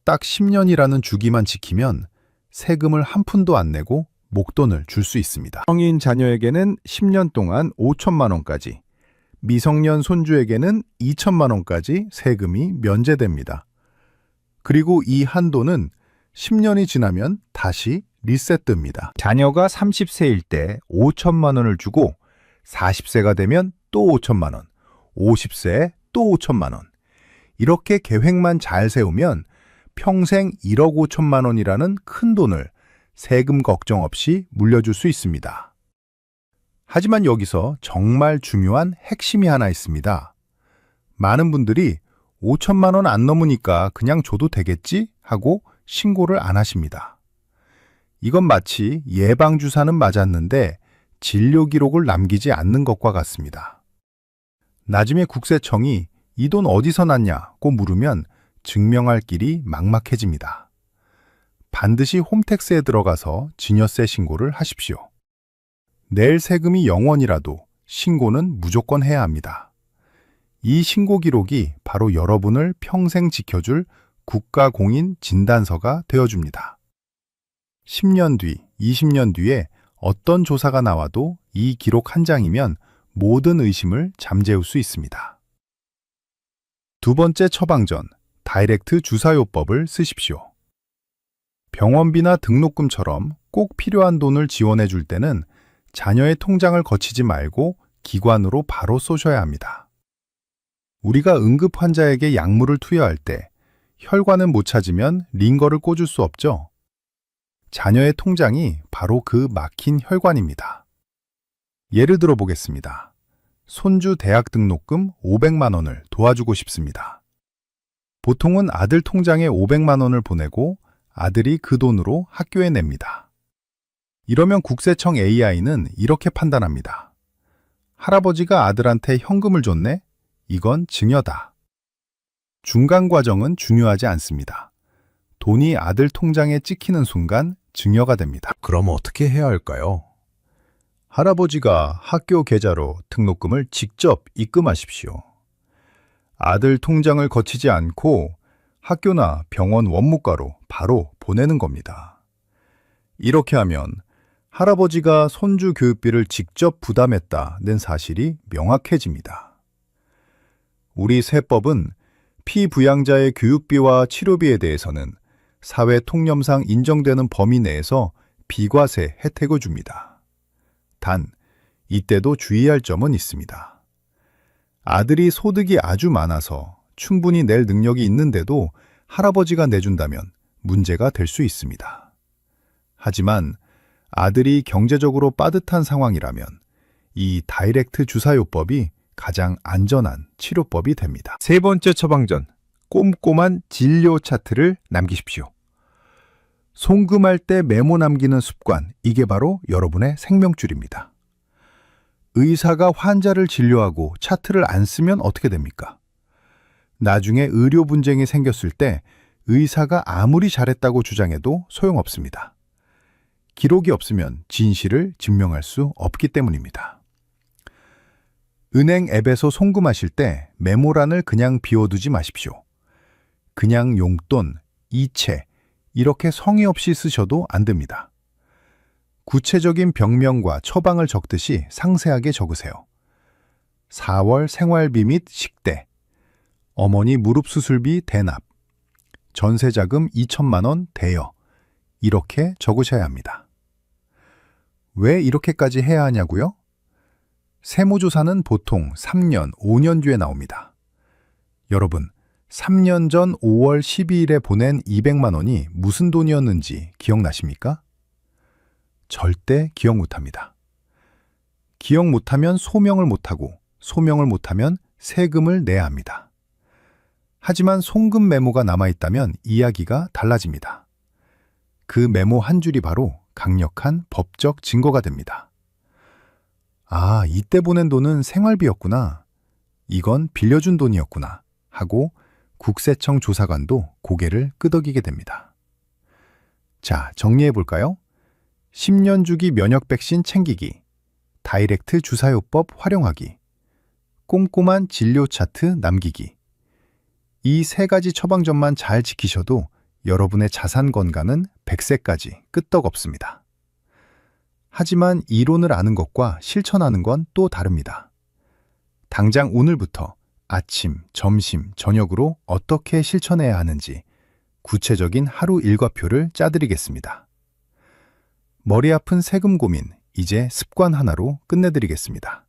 딱 10년이라는 주기만 지키면 세금을 한 푼도 안 내고 목돈을 줄 수 있습니다. 성인 자녀에게는 10년 동안 5천만 원까지, 미성년 손주에게는 2천만 원까지 세금이 면제됩니다. 그리고 이 한도는 10년이 지나면 다시 리셋됩니다. 자녀가 30세일 때 5천만 원을 주고 40세가 되면 또 5천만 원, 50세에 또 5천만 원. 이렇게 계획만 잘 세우면 평생 1억 5천만 원이라는 큰 돈을 세금 걱정 없이 물려줄 수 있습니다. 하지만 여기서 정말 중요한 핵심이 하나 있습니다. 많은 분들이 5천만 원 안 넘으니까 그냥 줘도 되겠지 하고 신고를 안 하십니다. 이건 마치 예방주사는 맞았는데 진료 기록을 남기지 않는 것과 같습니다. 나중에 국세청이 이 돈 어디서 났냐고 물으면 증명할 길이 막막해집니다. 반드시 홈택스에 들어가서 증여세 신고를 하십시오. 낼 세금이 0원이라도 신고는 무조건 해야 합니다. 이 신고 기록이 바로 여러분을 평생 지켜줄 국가공인 진단서가 되어줍니다. 10년 뒤, 20년 뒤에 어떤 조사가 나와도 이 기록 한 장이면 모든 의심을 잠재울 수 있습니다. 두 번째 처방전, 다이렉트 주사요법을 쓰십시오. 병원비나 등록금처럼 꼭 필요한 돈을 지원해 줄 때는 자녀의 통장을 거치지 말고 기관으로 바로 쏘셔야 합니다. 우리가 응급 환자에게 약물을 투여할 때 혈관은 못 찾으면 링거를 꽂을 수 없죠. 자녀의 통장이 바로 그 막힌 혈관입니다. 예를 들어 보겠습니다. 손주 대학 등록금 500만 원을 도와주고 싶습니다. 보통은 아들 통장에 500만 원을 보내고 아들이 그 돈으로 학교에 냅니다. 이러면 국세청 AI는 이렇게 판단합니다. 할아버지가 아들한테 현금을 줬네? 이건 증여다. 중간 과정은 중요하지 않습니다. 돈이 아들 통장에 찍히는 순간 증여가 됩니다. 그럼 어떻게 해야 할까요? 할아버지가 학교 계좌로 등록금을 직접 입금하십시오. 아들 통장을 거치지 않고 학교나 병원 원무과로 바로 보내는 겁니다. 이렇게 하면 할아버지가 손주 교육비를 직접 부담했다는 사실이 명확해집니다. 우리 세법은 피부양자의 교육비와 치료비에 대해서는 사회 통념상 인정되는 범위 내에서 비과세 혜택을 줍니다. 단, 이때도 주의할 점은 있습니다. 아들이 소득이 아주 많아서 충분히 낼 능력이 있는데도 할아버지가 내준다면 문제가 될 수 있습니다. 하지만 아들이 경제적으로 빠듯한 상황이라면 이 다이렉트 주사요법이 가장 안전한 치료법이 됩니다. 세 번째 처방전, 꼼꼼한 진료 차트를 남기십시오. 송금할 때 메모 남기는 습관, 이게 바로 여러분의 생명줄입니다. 의사가 환자를 진료하고 차트를 안 쓰면 어떻게 됩니까? 나중에 의료 분쟁이 생겼을 때 의사가 아무리 잘했다고 주장해도 소용없습니다. 기록이 없으면 진실을 증명할 수 없기 때문입니다. 은행 앱에서 송금하실 때 메모란을 그냥 비워두지 마십시오. 그냥 용돈, 이체, 이렇게 성의 없이 쓰셔도 안 됩니다. 구체적인 병명과 처방을 적듯이 상세하게 적으세요. 4월 생활비 및 식대, 어머니 무릎 수술비 대납, 전세자금 2천만 원 대여, 이렇게 적으셔야 합니다. 왜 이렇게까지 해야 하냐고요? 세무조사는 보통 3년, 5년 뒤에 나옵니다. 여러분, 3년 전 5월 12일에 보낸 200만 원이 무슨 돈이었는지 기억나십니까? 절대 기억 못합니다. 기억 못하면 소명을 못하고, 소명을 못하면 세금을 내야 합니다. 하지만 송금 메모가 남아있다면 이야기가 달라집니다. 그 메모 한 줄이 바로 강력한 법적 증거가 됩니다. 아, 이때 보낸 돈은 생활비였구나. 이건 빌려준 돈이었구나. 하고 국세청 조사관도 고개를 끄덕이게 됩니다. 자, 정리해 볼까요? 10년 주기 면역 백신 챙기기, 다이렉트 주사요법 활용하기, 꼼꼼한 진료 차트 남기기. 이 세 가지 처방전만 잘 지키셔도 여러분의 자산 건강은 100세까지 끄떡없습니다. 하지만 이론을 아는 것과 실천하는 건 또 다릅니다. 당장 오늘부터 아침, 점심, 저녁으로 어떻게 실천해야 하는지 구체적인 하루 일과표를 짜드리겠습니다. 머리 아픈 세금 고민, 이제 습관 하나로 끝내드리겠습니다.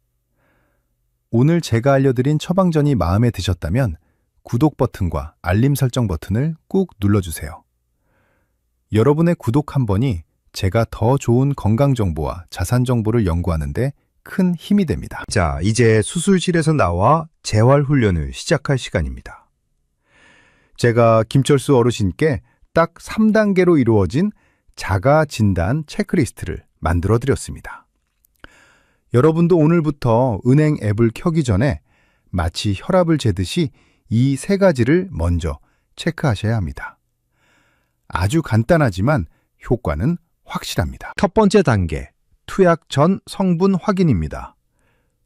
오늘 제가 알려드린 처방전이 마음에 드셨다면 구독 버튼과 알림 설정 버튼을 꾹 눌러주세요. 여러분의 구독 한 번이 제가 더 좋은 건강 정보와 자산 정보를 연구하는데 큰 힘이 됩니다. 자, 이제 수술실에서 나와 재활 훈련을 시작할 시간입니다. 제가 김철수 어르신께 딱 3단계로 이루어진 자가 진단 체크리스트를 만들어 드렸습니다. 여러분도 오늘부터 은행 앱을 켜기 전에 마치 혈압을 재듯이 이 세 가지를 먼저 체크하셔야 합니다. 아주 간단하지만 효과는 확실합니다. 첫 번째 단계, 투약 전 성분 확인입니다.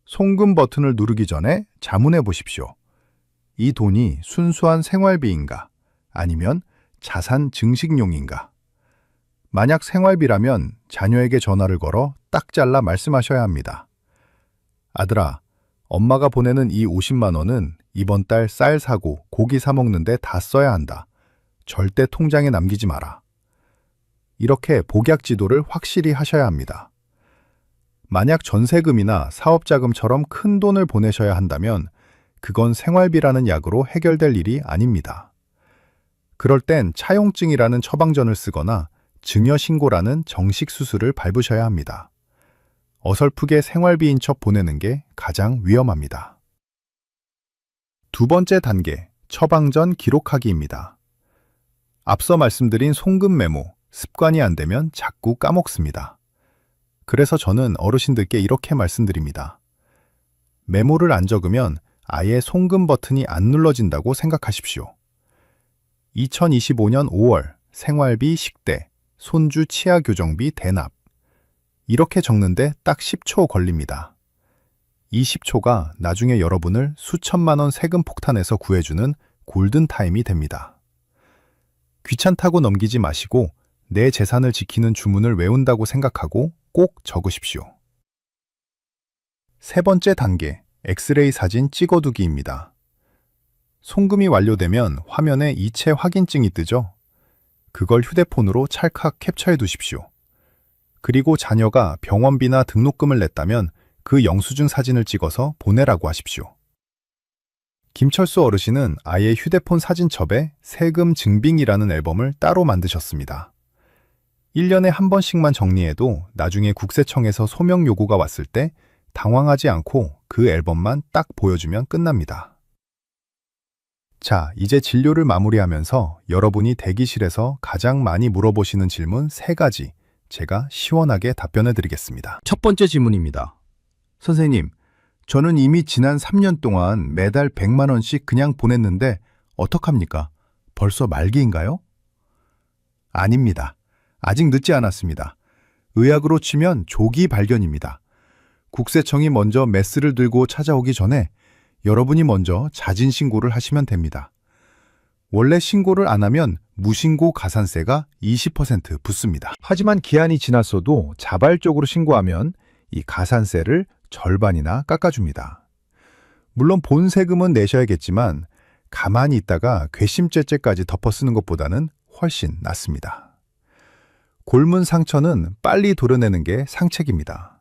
송금 버튼을 누르기 전에 자문해 보십시오. 이 돈이 순수한 생활비인가 아니면 자산 증식용인가? 만약 생활비라면 자녀에게 전화를 걸어 딱 잘라 말씀하셔야 합니다. 아들아, 엄마가 보내는 이 50만 원은 이번 달 쌀 사고 고기 사 먹는데 다 써야 한다. 절대 통장에 남기지 마라. 이렇게 복약 지도를 확실히 하셔야 합니다. 만약 전세금이나 사업자금처럼 큰 돈을 보내셔야 한다면 그건 생활비라는 약으로 해결될 일이 아닙니다. 그럴 땐 차용증이라는 처방전을 쓰거나 증여신고라는 정식 수수를 밟으셔야 합니다. 어설프게 생활비인 척 보내는 게 가장 위험합니다. 두 번째 단계, 처방전 기록하기입니다. 앞서 말씀드린 송금 메모, 습관이 안 되면 자꾸 까먹습니다. 그래서 저는 어르신들께 이렇게 말씀드립니다. 메모를 안 적으면 아예 송금 버튼이 안 눌러진다고 생각하십시오. 2025년 5월 생활비 식대, 손주 치아 교정비 대납. 이렇게 적는데 딱 10초 걸립니다. 이 10초가 나중에 여러분을 수천만 원 세금 폭탄에서 구해주는 골든타임이 됩니다. 귀찮다고 넘기지 마시고 내 재산을 지키는 주문을 외운다고 생각하고 꼭 적으십시오. 세 번째 단계, 엑스레이 사진 찍어두기입니다. 송금이 완료되면 화면에 이체 확인증이 뜨죠? 그걸 휴대폰으로 찰칵 캡처해 두십시오. 그리고 자녀가 병원비나 등록금을 냈다면 그 영수증 사진을 찍어서 보내라고 하십시오. 김철수 어르신은 아예 휴대폰 사진첩에 세금 증빙이라는 앨범을 따로 만드셨습니다. 1년에 한 번씩만 정리해도 나중에 국세청에서 소명 요구가 왔을 때 당황하지 않고 그 앨범만 딱 보여주면 끝납니다. 자, 이제 진료를 마무리하면서 여러분이 대기실에서 가장 많이 물어보시는 질문 3가지 제가 시원하게 답변해 드리겠습니다. 첫 번째 질문입니다. 선생님, 저는 이미 지난 3년 동안 매달 100만 원씩 그냥 보냈는데 어떡합니까? 벌써 말기인가요? 아닙니다. 아직 늦지 않았습니다. 의학으로 치면 조기 발견입니다. 국세청이 먼저 메스를 들고 찾아오기 전에 여러분이 먼저 자진 신고를 하시면 됩니다. 원래 신고를 안 하면 무신고 가산세가 20% 붙습니다. 하지만 기한이 지났어도 자발적으로 신고하면 이 가산세를 절반이나 깎아줍니다. 물론 본 세금은 내셔야겠지만 가만히 있다가 괘씸죄죄까지 덮어 쓰는 것보다는 훨씬 낫습니다. 골문 상처는 빨리 도려내는 게 상책입니다.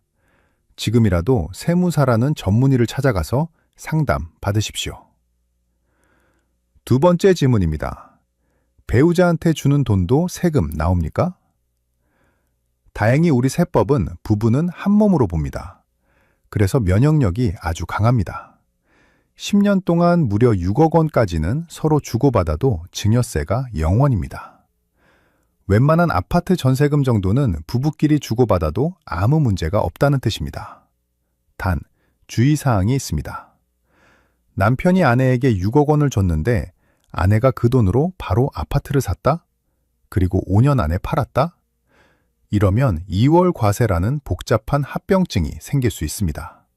지금이라도 세무사라는 전문의를 찾아가서 상담 받으십시오. 두 번째 질문입니다. 배우자한테 주는 돈도 세금 나옵니까? 다행히 우리 세법은 부부는 한 몸으로 봅니다. 그래서 면역력이 아주 강합니다. 10년 동안 무려 6억 원까지는 서로 주고받아도 증여세가 0원입니다. 웬만한 아파트 전세금 정도는 부부끼리 주고받아도 아무 문제가 없다는 뜻입니다. 단, 주의사항이 있습니다. 남편이 아내에게 6억 원을 줬는데 아내가 그 돈으로 바로 아파트를 샀다? 그리고 5년 안에 팔았다? 이러면 2월 과세라는 복잡한 합병증이 생길 수 있습니다.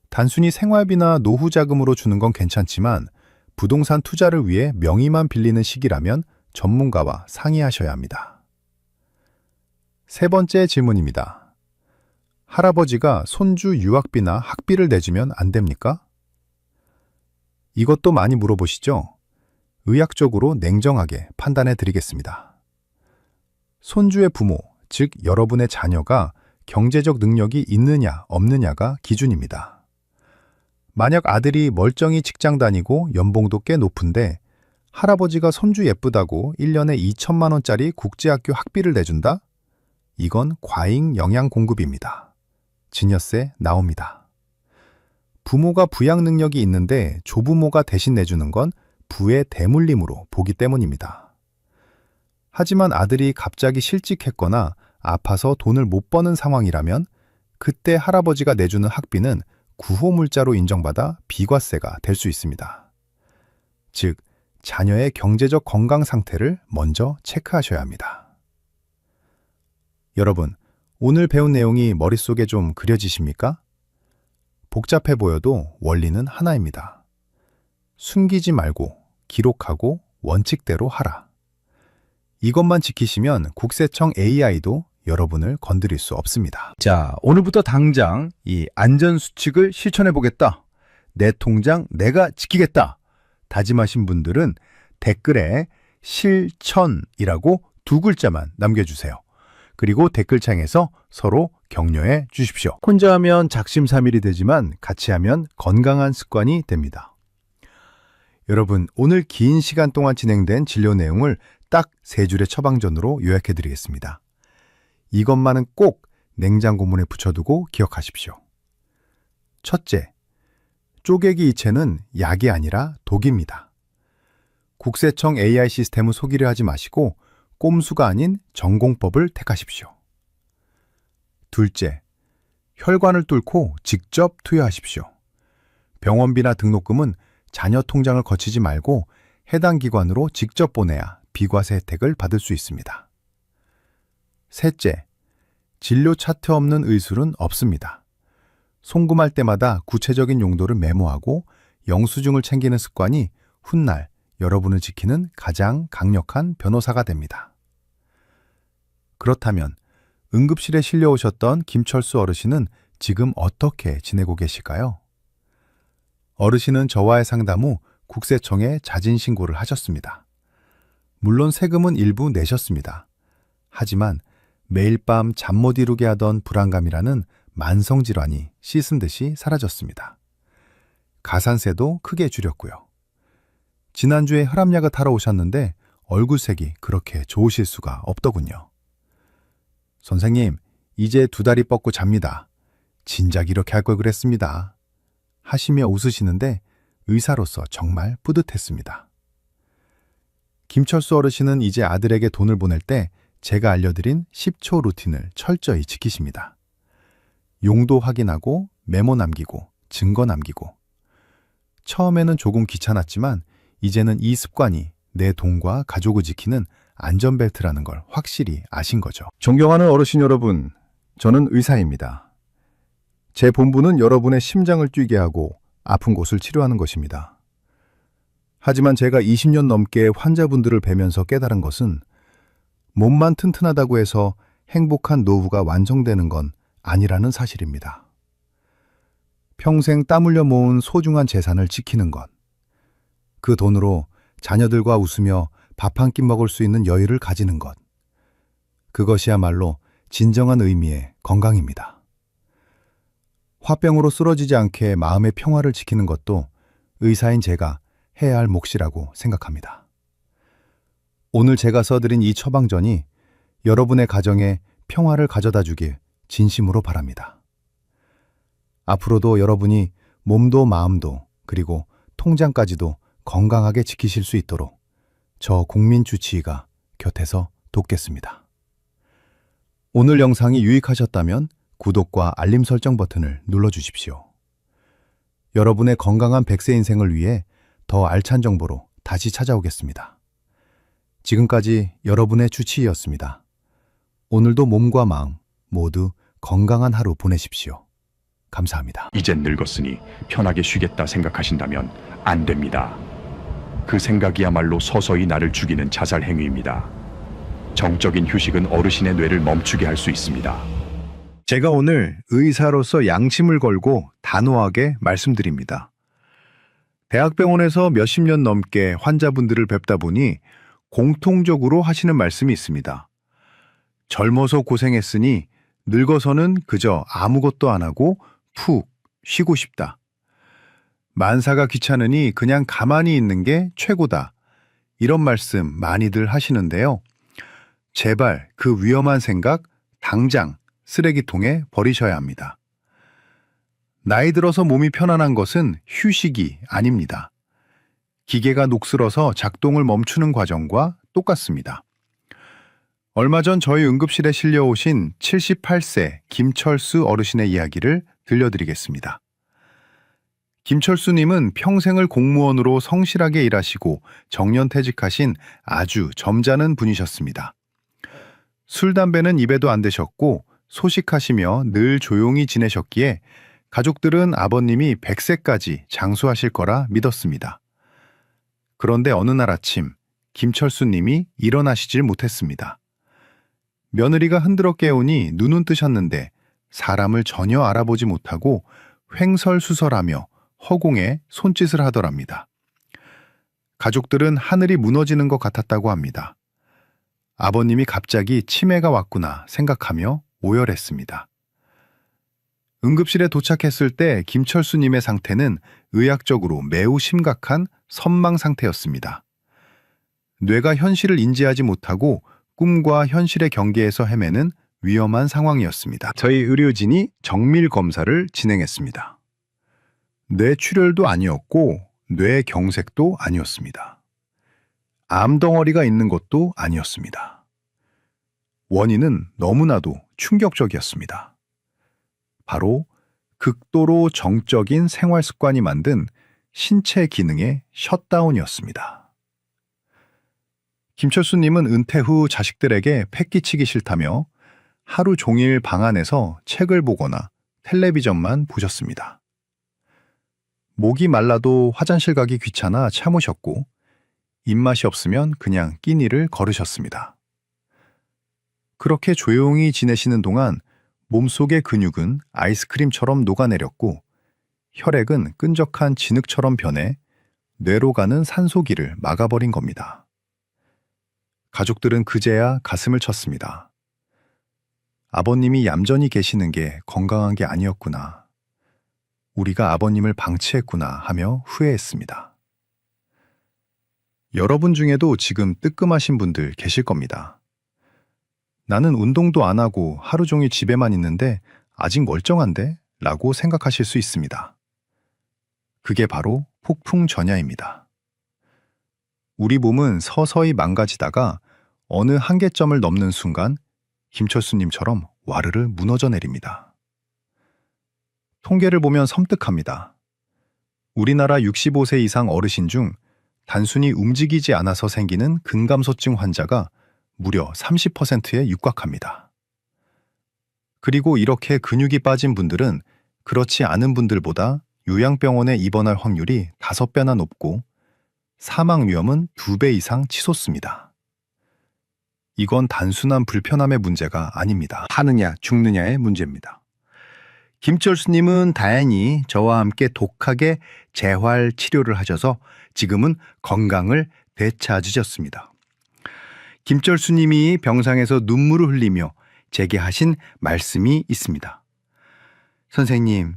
단순히 생활비나 노후 자금으로 주는 건 괜찮지만 부동산 투자를 위해 명의만 빌리는 시기라면 전문가와 상의하셔야 합니다. 세 번째 질문입니다. 할아버지가 손주 유학비나 학비를 내주면 안 됩니까? 이것도 많이 물어보시죠? 의학적으로 냉정하게 판단해 드리겠습니다. 손주의 부모, 즉 여러분의 자녀가 경제적 능력이 있느냐 없느냐가 기준입니다. 만약 아들이 멀쩡히 직장 다니고 연봉도 꽤 높은데 할아버지가 손주 예쁘다고 1년에 2천만 원짜리 국제학교 학비를 내준다? 이건 과잉 영양 공급입니다. 증여세 나옵니다. 부모가 부양 능력이 있는데 조부모가 대신 내주는 건 부의 대물림으로 보기 때문입니다. 하지만 아들이 갑자기 실직했거나 아파서 돈을 못 버는 상황이라면 그때 할아버지가 내주는 학비는 구호물자로 인정받아 비과세가 될 수 있습니다. 즉, 자녀의 경제적 건강 상태를 먼저 체크하셔야 합니다. 여러분, 오늘 배운 내용이 머릿속에 좀 그려지십니까? 복잡해 보여도 원리는 하나입니다. 숨기지 말고 기록하고 원칙대로 하라. 이것만 지키시면 국세청 AI도 여러분을 건드릴 수 없습니다. 자, 오늘부터 당장 이 안전수칙을 실천해보겠다. 내 통장 내가 지키겠다. 다짐하신 분들은 댓글에 실천이라고 2글자만 남겨주세요. 그리고 댓글창에서 서로 격려해 주십시오. 혼자 하면 작심삼일이 되지만 같이 하면 건강한 습관이 됩니다. 여러분, 오늘 긴 시간 동안 진행된 진료 내용을 딱 3줄의 처방전으로 요약해 드리겠습니다. 이것만은 꼭 냉장고문에 붙여두고 기억하십시오. 첫째, 쪼개기 이체는 약이 아니라 독입니다. 국세청 AI 시스템을 속이려 하지 마시고 꼼수가 아닌 전공법을 택하십시오. 둘째, 혈관을 뚫고 직접 투여하십시오. 병원비나 등록금은 자녀 통장을 거치지 말고 해당 기관으로 직접 보내야 비과세 혜택을 받을 수 있습니다. 셋째, 진료 차트 없는 의술은 없습니다. 송금할 때마다 구체적인 용도를 메모하고 영수증을 챙기는 습관이 훗날 여러분을 지키는 가장 강력한 변호사가 됩니다. 그렇다면 응급실에 실려오셨던 김철수 어르신은 지금 어떻게 지내고 계실까요? 어르신은 저와의 상담 후 국세청에 자진 신고를 하셨습니다. 물론 세금은 일부 내셨습니다. 하지만 매일 밤 잠 못 이루게 하던 불안감이라는 만성질환이 씻은 듯이 사라졌습니다. 가산세도 크게 줄였고요. 지난주에 혈압약을 타러 오셨는데 얼굴색이 그렇게 좋으실 수가 없더군요. 선생님, 이제 2다리 뻗고 잡니다. 진작 이렇게 할 걸 그랬습니다. 하시며 웃으시는데 의사로서 정말 뿌듯했습니다. 김철수 어르신은 이제 아들에게 돈을 보낼 때 제가 알려드린 10초 루틴을 철저히 지키십니다. 용도 확인하고 메모 남기고 증거 남기고. 처음에는 조금 귀찮았지만 이제는 이 습관이 내 돈과 가족을 지키는 안전벨트라는 걸 확실히 아신 거죠. 존경하는 어르신 여러분, 저는 의사입니다. 제 본분은 여러분의 심장을 뛰게 하고 아픈 곳을 치료하는 것입니다. 하지만 제가 20년 넘게 환자분들을 뵈면서 깨달은 것은 몸만 튼튼하다고 해서 행복한 노후가 완성되는 건 아니라는 사실입니다. 평생 땀 흘려 모은 소중한 재산을 지키는 것, 그 돈으로 자녀들과 웃으며 밥 한 끼 먹을 수 있는 여유를 가지는 것, 그것이야말로 진정한 의미의 건강입니다. 화병으로 쓰러지지 않게 마음의 평화를 지키는 것도 의사인 제가 해야 할 몫이라고 생각합니다. 오늘 제가 써드린 이 처방전이 여러분의 가정에 평화를 가져다 주길 진심으로 바랍니다. 앞으로도 여러분이 몸도 마음도 그리고 통장까지도 건강하게 지키실 수 있도록 저 국민주치의가 곁에서 돕겠습니다. 오늘 영상이 유익하셨다면 구독과 알림 설정 버튼을 눌러주십시오. 여러분의 건강한 100세 인생을 위해 더 알찬 정보로 다시 찾아오겠습니다. 지금까지 여러분의 주치의였습니다. 오늘도 몸과 마음 모두 건강한 하루 보내십시오. 감사합니다. 이젠 늙었으니 편하게 쉬겠다 생각하신다면 안 됩니다. 그 생각이야말로 서서히 나를 죽이는 자살 행위입니다. 정적인 휴식은 어르신의 뇌를 멈추게 할 수 있습니다. 제가 오늘 의사로서 양심을 걸고 단호하게 말씀드립니다. 대학병원에서 몇십 년 넘게 환자분들을 뵙다 보니 공통적으로 하시는 말씀이 있습니다. 젊어서 고생했으니 늙어서는 그저 아무것도 안 하고 푹 쉬고 싶다. 만사가 귀찮으니 그냥 가만히 있는 게 최고다. 이런 말씀 많이들 하시는데요. 제발 그 위험한 생각 당장 쓰레기통에 버리셔야 합니다. 나이 들어서 몸이 편안한 것은 휴식이 아닙니다. 기계가 녹슬어서 작동을 멈추는 과정과 똑같습니다. 얼마 전 저희 응급실에 실려오신 78세 김철수 어르신의 이야기를 들려드리겠습니다. 김철수님은 평생을 공무원으로 성실하게 일하시고 정년퇴직하신 아주 점잖은 분이셨습니다. 술, 담배는 입에도 안 대셨고 소식하시며 늘 조용히 지내셨기에 가족들은 아버님이 100세까지 장수하실 거라 믿었습니다. 그런데 어느 날 아침 김철수님이 일어나시질 못했습니다. 며느리가 흔들어 깨우니 눈은 뜨셨는데 사람을 전혀 알아보지 못하고 횡설수설하며 허공에 손짓을 하더랍니다. 가족들은 하늘이 무너지는 것 같았다고 합니다. 아버님이 갑자기 치매가 왔구나 생각하며 오열했습니다. 응급실에 도착했을 때 김철수님의 상태는 의학적으로 매우 심각한 선망 상태였습니다. 뇌가 현실을 인지하지 못하고 꿈과 현실의 경계에서 헤매는 위험한 상황이었습니다. 저희 의료진이 정밀 검사를 진행했습니다. 뇌출혈도 아니었고 뇌경색도 아니었습니다. 암덩어리가 있는 것도 아니었습니다. 원인은 너무나도 충격적이었습니다. 바로 극도로 정적인 생활 습관이 만든 신체 기능의 셧다운이었습니다. 김철수님은 은퇴 후 자식들에게 패기치기 싫다며 하루 종일 방 안에서 책을 보거나 텔레비전만 보셨습니다. 목이 말라도 화장실 가기 귀찮아 참으셨고 입맛이 없으면 그냥 끼니를 거르셨습니다. 그렇게 조용히 지내시는 동안 몸속의 근육은 아이스크림처럼 녹아내렸고 혈액은 끈적한 진흙처럼 변해 뇌로 가는 산소길을 막아버린 겁니다. 가족들은 그제야 가슴을 쳤습니다. 아버님이 얌전히 계시는 게 건강한 게 아니었구나. 우리가 아버님을 방치했구나 하며 후회했습니다. 여러분 중에도 지금 뜨끔하신 분들 계실 겁니다. 나는 운동도 안 하고 하루 종일 집에만 있는데 아직 멀쩡한데? 라고 생각하실 수 있습니다. 그게 바로 폭풍 전야입니다. 우리 몸은 서서히 망가지다가 어느 한계점을 넘는 순간 김철수님처럼 와르르 무너져 내립니다. 통계를 보면 섬뜩합니다. 우리나라 65세 이상 어르신 중 단순히 움직이지 않아서 생기는 근감소증 환자가 무려 30%에 육박합니다. 그리고 이렇게 근육이 빠진 분들은 그렇지 않은 분들보다 요양병원에 입원할 확률이 5배나 높고 사망 위험은 2배 이상 치솟습니다. 이건 단순한 불편함의 문제가 아닙니다. 사느냐 죽느냐의 문제입니다. 김철수님은 다행히 저와 함께 독하게 재활 치료를 하셔서 지금은 건강을 되찾으셨습니다. 김철수님이 병상에서 눈물을 흘리며 제게 하신 말씀이 있습니다. 선생님,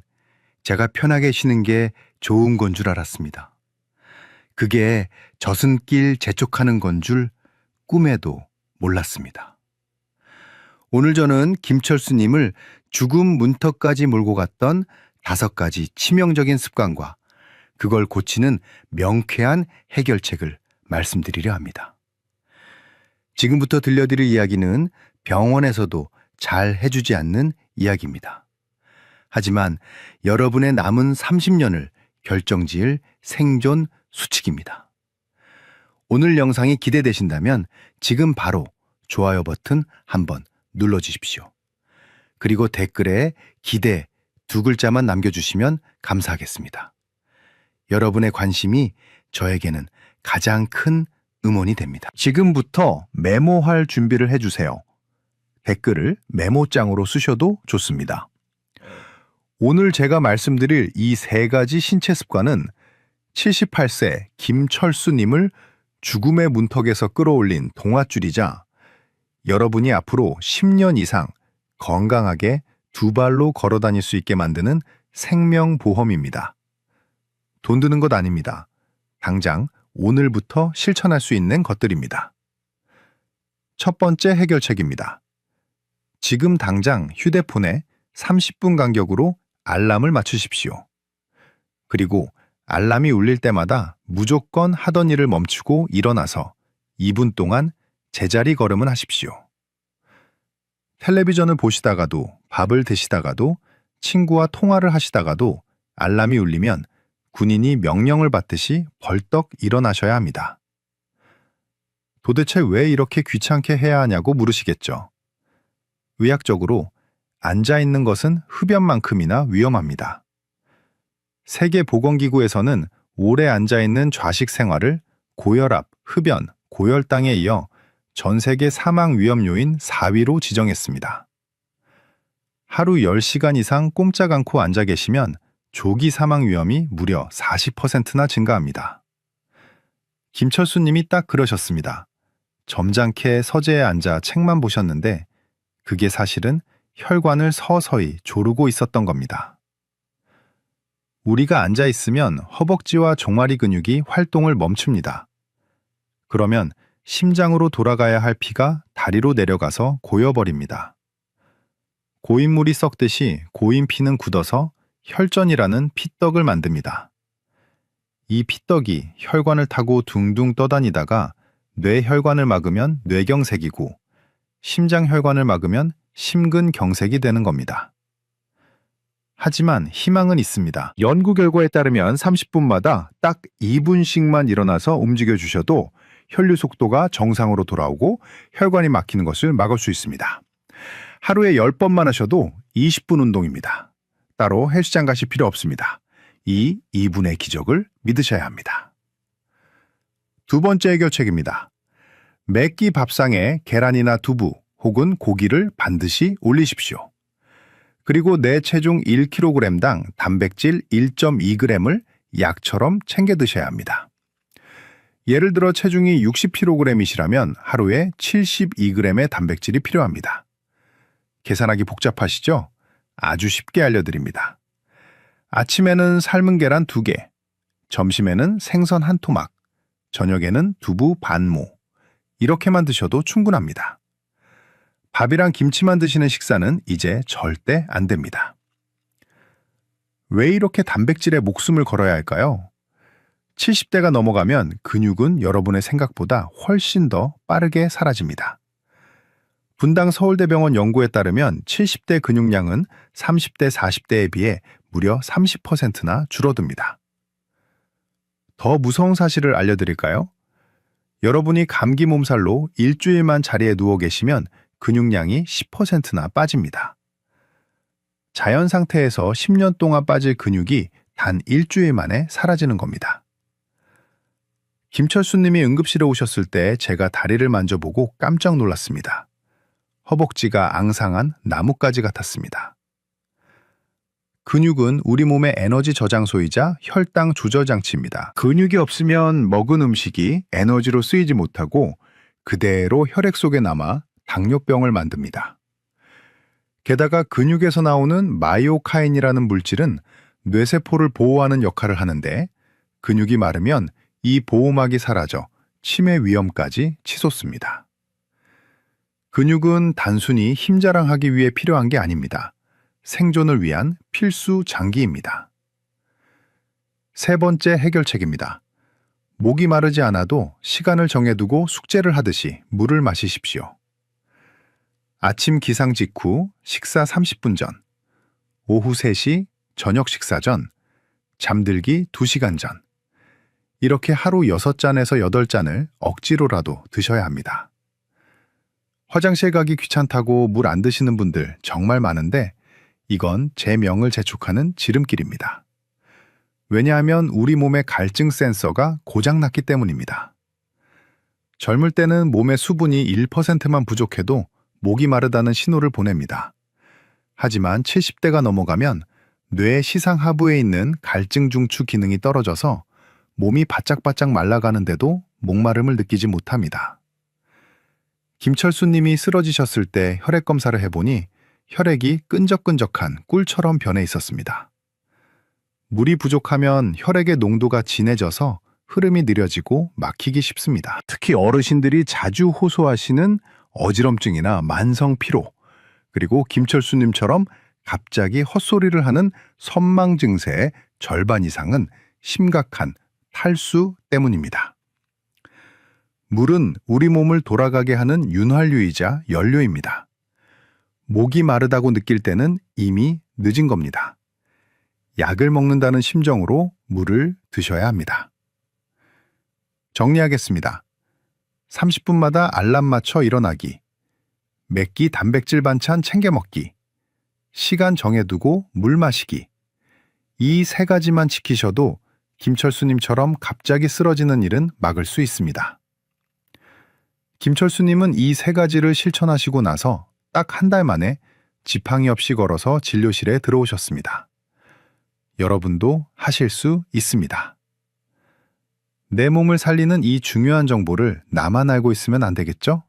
제가 편하게 쉬는 게 좋은 건 줄 알았습니다. 그게 저승길 재촉하는 건 줄 꿈에도 몰랐습니다. 오늘 저는 김철수님을 죽음 문턱까지 몰고 갔던 5가지 치명적인 습관과 그걸 고치는 명쾌한 해결책을 말씀드리려 합니다. 지금부터 들려드릴 이야기는 병원에서도 잘 해주지 않는 이야기입니다. 하지만 여러분의 남은 30년을 결정지을 생존 수칙입니다. 오늘 영상이 기대되신다면 지금 바로 좋아요 버튼 한번 눌러주십시오. 그리고 댓글에 기대 2글자만 남겨주시면 감사하겠습니다. 여러분의 관심이 저에게는 가장 큰 응원이 됩니다. 지금부터 메모할 준비를 해주세요. 댓글을 메모장으로 쓰셔도 좋습니다. 오늘 제가 말씀드릴 이 3가지 신체 습관은 78세 김철수님을 죽음의 문턱에서 끌어올린 동아줄이자 여러분이 앞으로 10년 이상 건강하게 2발로 걸어 다닐 수 있게 만드는 생명보험입니다. 돈 드는 것 아닙니다. 당장 오늘부터 실천할 수 있는 것들입니다. 첫 번째 해결책입니다. 지금 당장 휴대폰에 30분 간격으로 알람을 맞추십시오. 그리고 알람이 울릴 때마다 무조건 하던 일을 멈추고 일어나서 2분 동안 제자리 걸음을 하십시오. 텔레비전을 보시다가도 밥을 드시다가도 친구와 통화를 하시다가도 알람이 울리면 군인이 명령을 받듯이 벌떡 일어나셔야 합니다. 도대체 왜 이렇게 귀찮게 해야 하냐고 물으시겠죠. 의학적으로 앉아 있는 것은 흡연만큼이나 위험합니다. 세계보건기구에서는 오래 앉아 있는 좌식 생활을 고혈압, 흡연, 고혈당에 이어 전 세계 사망 위험 요인 4위로 지정했습니다. 하루 10시간 이상 꼼짝 않고 앉아 계시면 조기 사망 위험이 무려 40%나 증가합니다. 김철수님이 딱 그러셨습니다. 점잖게 서재에 앉아 책만 보셨는데 그게 사실은 혈관을 서서히 조르고 있었던 겁니다. 우리가 앉아 있으면 허벅지와 종아리 근육이 활동을 멈춥니다. 그러면 심장으로 돌아가야 할 피가 다리로 내려가서 고여버립니다. 고인물이 썩듯이 고인 피는 굳어서 혈전이라는 피떡을 만듭니다. 이 피떡이 혈관을 타고 둥둥 떠다니다가 뇌혈관을 막으면 뇌경색이고 심장혈관을 막으면 심근경색이 되는 겁니다. 하지만 희망은 있습니다. 연구 결과에 따르면 30분마다 딱 2분씩만 일어나서 움직여 주셔도 혈류 속도가 정상으로 돌아오고 혈관이 막히는 것을 막을 수 있습니다. 하루에 10번만 하셔도 20분 운동입니다. 따로 헬스장 가실 필요 없습니다. 이 2분의 기적을 믿으셔야 합니다. 두 번째 해결책입니다. 매끼 밥상에 계란이나 두부 혹은 고기를 반드시 올리십시오. 그리고 내 체중 1kg당 단백질 1.2g을 약처럼 챙겨 드셔야 합니다. 예를 들어 체중이 60kg이시라면 하루에 72g의 단백질이 필요합니다. 계산하기 복잡하시죠? 아주 쉽게 알려드립니다. 아침에는 삶은 계란 2개, 점심에는 생선 1토막, 저녁에는 두부 반모. 이렇게만 드셔도 충분합니다. 밥이랑 김치만 드시는 식사는 이제 절대 안 됩니다. 왜 이렇게 단백질에 목숨을 걸어야 할까요? 70대가 넘어가면 근육은 여러분의 생각보다 훨씬 더 빠르게 사라집니다. 분당 서울대병원 연구에 따르면 70대 근육량은 30대, 40대에 비해 무려 30%나 줄어듭니다. 더 무서운 사실을 알려드릴까요? 여러분이 감기 몸살로 일주일만 자리에 누워 계시면 근육량이 10%나 빠집니다. 자연 상태에서 10년 동안 빠질 근육이 단 일주일 만에 사라지는 겁니다. 김철수 님이 응급실에 오셨을 때 제가 다리를 만져보고 깜짝 놀랐습니다. 허벅지가 앙상한 나뭇가지 같았습니다. 근육은 우리 몸의 에너지 저장소이자 혈당 조절 장치입니다. 근육이 없으면 먹은 음식이 에너지로 쓰이지 못하고 그대로 혈액 속에 남아 당뇨병을 만듭니다. 게다가 근육에서 나오는 마이오카인이라는 물질은 뇌세포를 보호하는 역할을 하는데 근육이 마르면 이 보호막이 사라져 치매 위험까지 치솟습니다. 근육은 단순히 힘 자랑하기 위해 필요한 게 아닙니다. 생존을 위한 필수 장기입니다. 세 번째 해결책입니다. 목이 마르지 않아도 시간을 정해두고 숙제를 하듯이 물을 마시십시오. 아침 기상 직후 식사 30분 전, 오후 3시 저녁 식사 전, 잠들기 2시간 전. 이렇게 하루 6잔에서 8잔을 억지로라도 드셔야 합니다. 화장실 가기 귀찮다고 물 안 드시는 분들 정말 많은데 이건 제 명을 재촉하는 지름길입니다. 왜냐하면 우리 몸의 갈증 센서가 고장났기 때문입니다. 젊을 때는 몸의 수분이 1%만 부족해도 목이 마르다는 신호를 보냅니다. 하지만 70대가 넘어가면 뇌 시상 하부에 있는 갈증 중추 기능이 떨어져서 몸이 바짝바짝 말라가는데도 목마름을 느끼지 못합니다. 김철수 님이 쓰러지셨을 때 혈액 검사를 해보니 혈액이 끈적끈적한 꿀처럼 변해 있었습니다. 물이 부족하면 혈액의 농도가 진해져서 흐름이 느려지고 막히기 쉽습니다. 특히 어르신들이 자주 호소하시는 어지럼증이나 만성 피로, 그리고 김철수 님처럼 갑자기 헛소리를 하는 선망 증세의 절반 이상은 심각한 탈수 때문입니다. 물은 우리 몸을 돌아가게 하는 윤활유이자 연료입니다. 목이 마르다고 느낄 때는 이미 늦은 겁니다. 약을 먹는다는 심정으로 물을 드셔야 합니다. 정리하겠습니다. 30분마다 알람 맞춰 일어나기, 몇 끼 단백질 반찬 챙겨 먹기, 시간 정해두고 물 마시기. 이 3가지만 지키셔도 김철수님처럼 갑자기 쓰러지는 일은 막을 수 있습니다. 김철수님은 이 3가지를 실천하시고 나서 딱 1달 만에 지팡이 없이 걸어서 진료실에 들어오셨습니다. 여러분도 하실 수 있습니다. 내 몸을 살리는 이 중요한 정보를 나만 알고 있으면 안 되겠죠?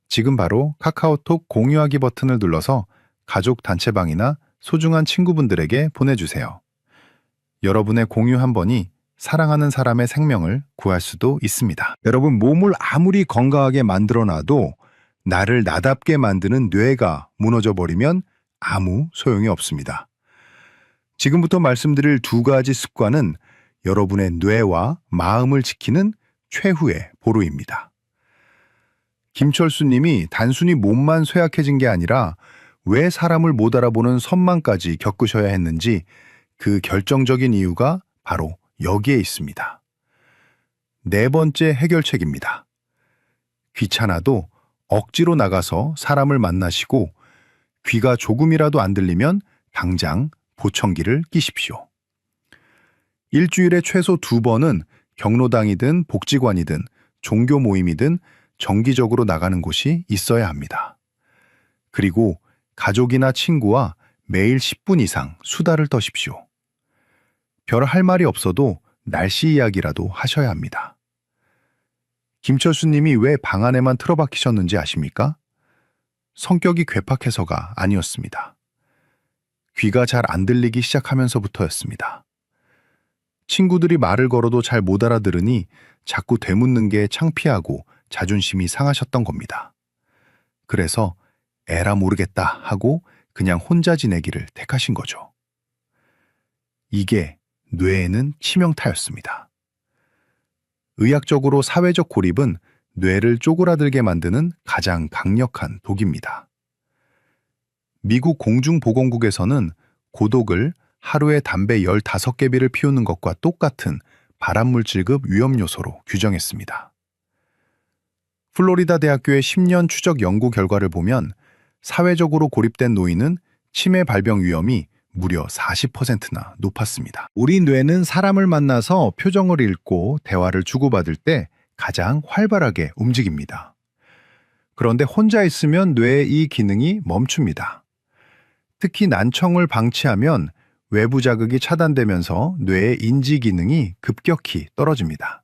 지금 바로 카카오톡 공유하기 버튼을 눌러서 가족 단체방이나 소중한 친구분들에게 보내주세요. 여러분의 공유 한 번이 사랑하는 사람의 생명을 구할 수도 있습니다. 여러분, 몸을 아무리 건강하게 만들어놔도 나를 나답게 만드는 뇌가 무너져버리면 아무 소용이 없습니다. 지금부터 말씀드릴 2가지 습관은 여러분의 뇌와 마음을 지키는 최후의 보루입니다. 김철수 님이 단순히 몸만 쇠약해진 게 아니라 왜 사람을 못 알아보는 선망까지 겪으셔야 했는지 그 결정적인 이유가 바로 여기에 있습니다. 4번째 해결책입니다. 귀찮아도 억지로 나가서 사람을 만나시고 귀가 조금이라도 안 들리면 당장 보청기를 끼십시오. 일주일에 최소 2번은 경로당이든 복지관이든 종교 모임이든 정기적으로 나가는 곳이 있어야 합니다. 그리고 가족이나 친구와 매일 10분 이상 수다를 떠십시오. 별 할 말이 없어도 날씨 이야기라도 하셔야 합니다. 김철수 님이 왜 방 안에만 틀어박히셨는지 아십니까? 성격이 괴팍해서가 아니었습니다. 귀가 잘 안 들리기 시작하면서부터였습니다. 친구들이 말을 걸어도 잘 못 알아들으니 자꾸 되묻는 게 창피하고 자존심이 상하셨던 겁니다. 그래서 에라 모르겠다 하고 그냥 혼자 지내기를 택하신 거죠. 이게 뇌에는 치명타였습니다. 의학적으로 사회적 고립은 뇌를 쪼그라들게 만드는 가장 강력한 독입니다. 미국 공중보건국에서는 고독을 하루에 담배 15개비를 피우는 것과 똑같은 발암물질급 위험 요소로 규정했습니다. 플로리다 대학교의 10년 추적 연구 결과를 보면 사회적으로 고립된 노인은 치매 발병 위험이 무려 40%나 높았습니다. 우리 뇌는 사람을 만나서 표정을 읽고 대화를 주고받을 때 가장 활발하게 움직입니다. 그런데 혼자 있으면 뇌의 이 기능이 멈춥니다. 특히 난청을 방치하면 외부 자극이 차단되면서 뇌의 인지 기능이 급격히 떨어집니다.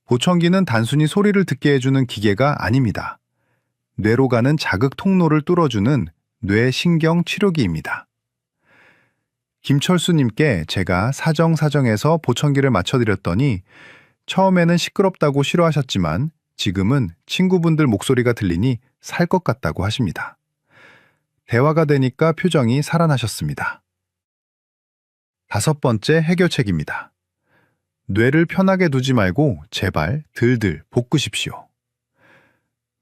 보청기는 단순히 소리를 듣게 해주는 기계가 아닙니다. 뇌로 가는 자극 통로를 뚫어주는 뇌신경 치료기입니다. 김철수님께 제가 사정사정해서 보청기를 맞춰드렸더니 처음에는 시끄럽다고 싫어하셨지만 지금은 친구분들 목소리가 들리니 살 것 같다고 하십니다. 대화가 되니까 표정이 살아나셨습니다. 5번째 해결책입니다. 뇌를 편하게 두지 말고 제발 들들 볶으십시오.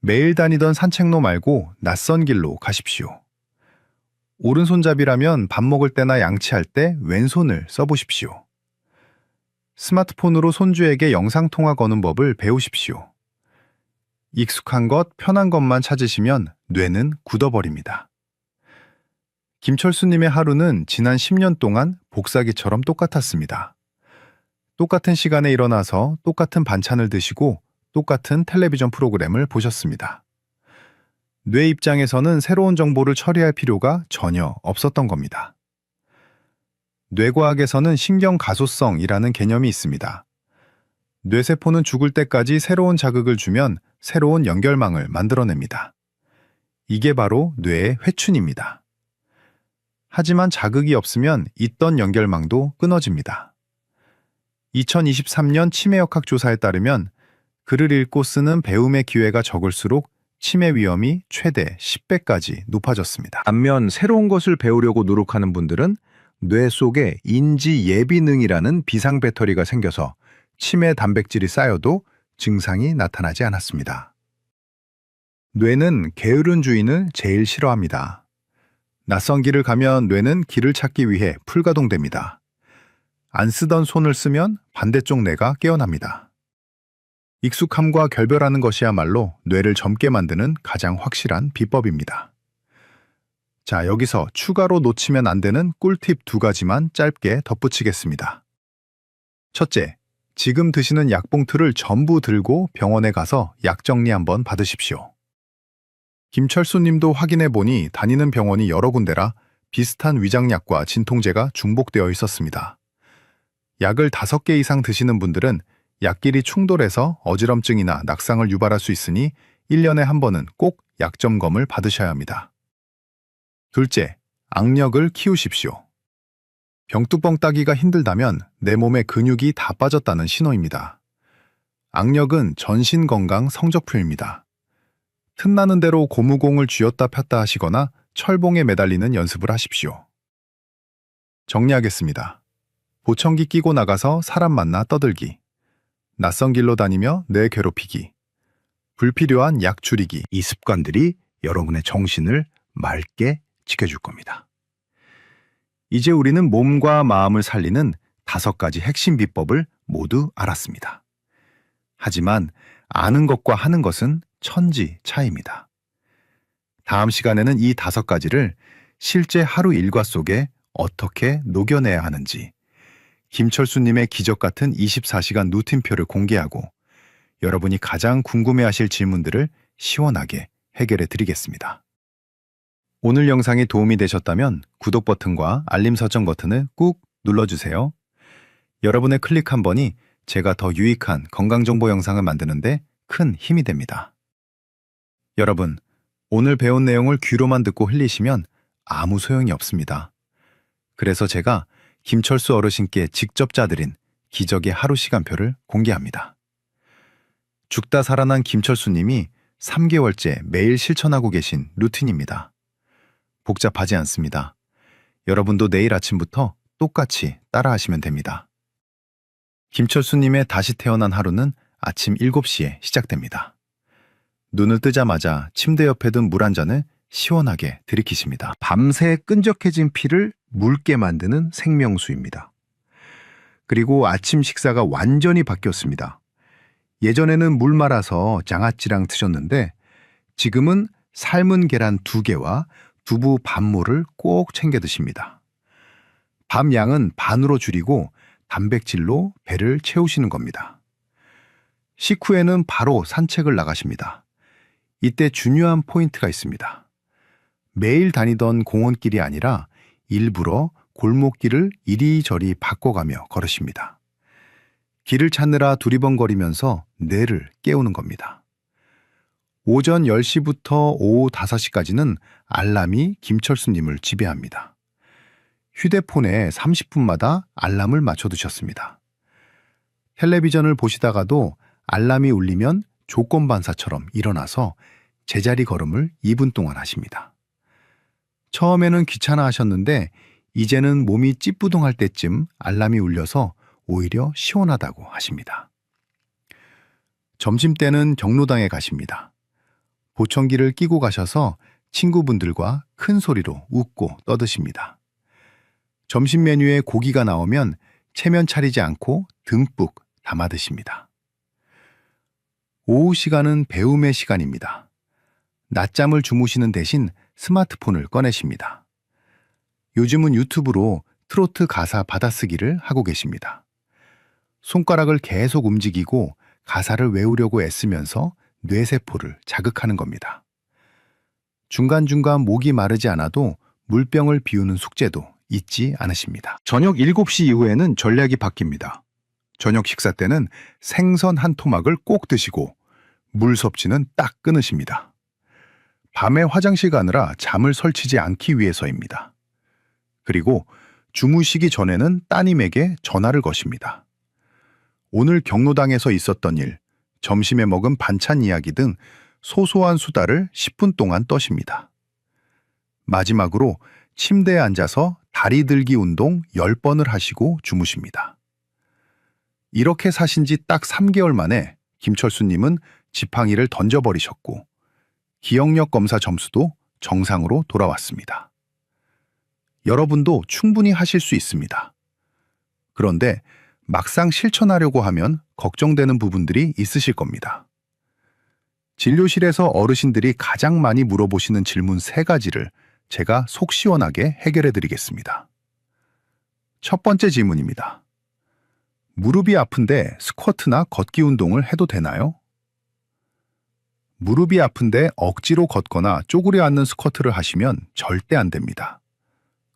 매일 다니던 산책로 말고 낯선 길로 가십시오. 오른손잡이라면 밥 먹을 때나 양치할 때 왼손을 써보십시오. 스마트폰으로 손주에게 영상통화 거는 법을 배우십시오. 익숙한 것, 편한 것만 찾으시면 뇌는 굳어버립니다. 김철수님의 하루는 지난 10년 동안 복사기처럼 똑같았습니다. 똑같은 시간에 일어나서 똑같은 반찬을 드시고 똑같은 텔레비전 프로그램을 보셨습니다. 뇌 입장에서는 새로운 정보를 처리할 필요가 전혀 없었던 겁니다. 뇌과학에서는 신경가소성이라는 개념이 있습니다. 뇌세포는 죽을 때까지 새로운 자극을 주면 새로운 연결망을 만들어냅니다. 이게 바로 뇌의 회춘입니다. 하지만 자극이 없으면 있던 연결망도 끊어집니다. 2023년 치매역학 조사에 따르면 글을 읽고 쓰는 배움의 기회가 적을수록 치매 위험이 최대 10배까지 높아졌습니다. 반면 새로운 것을 배우려고 노력하는 분들은 뇌 속에 인지 예비능이라는 비상 배터리가 생겨서 치매 단백질이 쌓여도 증상이 나타나지 않았습니다. 뇌는 게으른 주인을 제일 싫어합니다. 낯선 길을 가면 뇌는 길을 찾기 위해 풀가동됩니다. 안 쓰던 손을 쓰면 반대쪽 뇌가 깨어납니다. 익숙함과 결별하는 것이야말로 뇌를 젊게 만드는 가장 확실한 비법입니다. 자, 여기서 추가로 놓치면 안 되는 꿀팁 2가지만 짧게 덧붙이겠습니다. 첫째, 지금 드시는 약봉투를 전부 들고 병원에 가서 약 정리 한번 받으십시오. 김철수 님도 확인해 보니 다니는 병원이 여러 군데라 비슷한 위장약과 진통제가 중복되어 있었습니다. 약을 5개 이상 드시는 분들은 약끼리 충돌해서 어지럼증이나 낙상을 유발할 수 있으니 1년에 한 번은 꼭 약점검을 받으셔야 합니다. 둘째, 악력을 키우십시오. 병뚜껑 따기가 힘들다면 내 몸의 근육이 다 빠졌다는 신호입니다. 악력은 전신 건강 성적표입니다. 틈나는 대로 고무공을 쥐었다 폈다 하시거나 철봉에 매달리는 연습을 하십시오. 정리하겠습니다. 보청기 끼고 나가서 사람 만나 떠들기, 낯선 길로 다니며 뇌 괴롭히기, 불필요한 약 줄이기, 이 습관들이 여러분의 정신을 맑게 지켜줄 겁니다. 이제 우리는 몸과 마음을 살리는 5가지 핵심 비법을 모두 알았습니다. 하지만 아는 것과 하는 것은 천지 차이입니다. 다음 시간에는 이 5가지를 실제 하루 일과 속에 어떻게 녹여내야 하는지 김철수님의 기적 같은 24시간 루틴표를 공개하고 여러분이 가장 궁금해하실 질문들을 시원하게 해결해 드리겠습니다. 오늘 영상이 도움이 되셨다면 구독 버튼과 알림 설정 버튼을 꾹 눌러주세요. 여러분의 클릭 한 번이 제가 더 유익한 건강정보 영상을 만드는데 큰 힘이 됩니다. 여러분, 오늘 배운 내용을 귀로만 듣고 흘리시면 아무 소용이 없습니다. 그래서 제가 김철수 어르신께 직접 짜드린 기적의 하루 시간표를 공개합니다. 죽다 살아난 김철수님이 3개월째 매일 실천하고 계신 루틴입니다. 복잡하지 않습니다. 여러분도 내일 아침부터 똑같이 따라하시면 됩니다. 김철수님의 다시 태어난 하루는 아침 7시에 시작됩니다. 눈을 뜨자마자 침대 옆에 둔 물 한 잔을 시원하게 들이키십니다. 밤새 끈적해진 피를 묽게 만드는 생명수입니다. 그리고 아침 식사가 완전히 바뀌었습니다. 예전에는 물 말아서 장아찌랑 드셨는데 지금은 삶은 계란 2개와 두부 반모를 꼭 챙겨 드십니다. 밥 양은 반으로 줄이고 단백질로 배를 채우시는 겁니다. 식후에는 바로 산책을 나가십니다. 이때 중요한 포인트가 있습니다. 매일 다니던 공원길이 아니라 일부러 골목길을 이리저리 바꿔가며 걸으십니다. 길을 찾느라 두리번거리면서 뇌를 깨우는 겁니다. 오전 10시부터 오후 5시까지는 알람이 김철수님을 지배합니다. 휴대폰에 30분마다 알람을 맞춰두셨습니다. 텔레비전을 보시다가도 알람이 울리면 조건반사처럼 일어나서 제자리 걸음을 2분 동안 하십니다. 처음에는 귀찮아 하셨는데 이제는 몸이 찌뿌둥할 때쯤 알람이 울려서 오히려 시원하다고 하십니다. 점심때는 경로당에 가십니다. 보청기를 끼고 가셔서 친구분들과 큰 소리로 웃고 떠드십니다. 점심 메뉴에 고기가 나오면 체면 차리지 않고 듬뿍 담아 드십니다. 오후 시간은 배움의 시간입니다. 낮잠을 주무시는 대신 스마트폰을 꺼내십니다. 요즘은 유튜브로 트로트 가사 받아쓰기를 하고 계십니다. 손가락을 계속 움직이고 가사를 외우려고 애쓰면서 뇌세포를 자극하는 겁니다. 중간중간 목이 마르지 않아도 물병을 비우는 숙제도 잊지 않으십니다. 저녁 7시 이후에는 전략이 바뀝니다. 저녁 식사 때는 생선 한 토막을 꼭 드시고 물 섭취는 딱 끊으십니다. 밤에 화장실 가느라 잠을 설치지 않기 위해서입니다. 그리고 주무시기 전에는 따님에게 전화를 거십니다. 오늘 경로당에서 있었던 일, 점심에 먹은 반찬 이야기 등 소소한 수다를 10분 동안 떠십니다. 마지막으로 침대에 앉아서 다리 들기 운동 10번을 하시고 주무십니다. 이렇게 사신 지 딱 3개월 만에 김철수님은 지팡이를 던져버리셨고 기억력 검사 점수도 정상으로 돌아왔습니다. 여러분도 충분히 하실 수 있습니다. 그런데 막상 실천하려고 하면 걱정되는 부분들이 있으실 겁니다. 진료실에서 어르신들이 가장 많이 물어보시는 질문 3가지를 제가 속 시원하게 해결해 드리겠습니다. 첫 번째 질문입니다. 무릎이 아픈데 스쿼트나 걷기 운동을 해도 되나요? 무릎이 아픈데 억지로 걷거나 쪼그려 앉는 스쿼트를 하시면 절대 안 됩니다.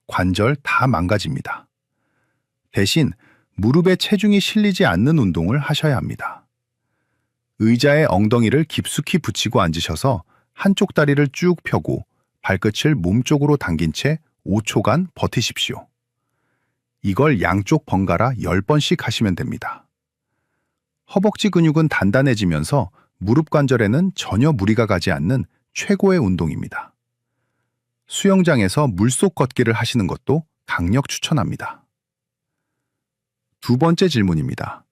관절 다 망가집니다. 대신 무릎에 체중이 실리지 않는 운동을 하셔야 합니다. 의자에 엉덩이를 깊숙이 붙이고 앉으셔서 한쪽 다리를 쭉 펴고 발끝을 몸쪽으로 당긴 채 5초간 버티십시오. 이걸 양쪽 번갈아 10번씩 하시면 됩니다. 허벅지 근육은 단단해지면서 무릎 관절에는 전혀 무리가 가지 않는 최고의 운동입니다. 수영장에서 물속 걷기를 하시는 것도 강력 추천합니다. 두 번째 질문입니다.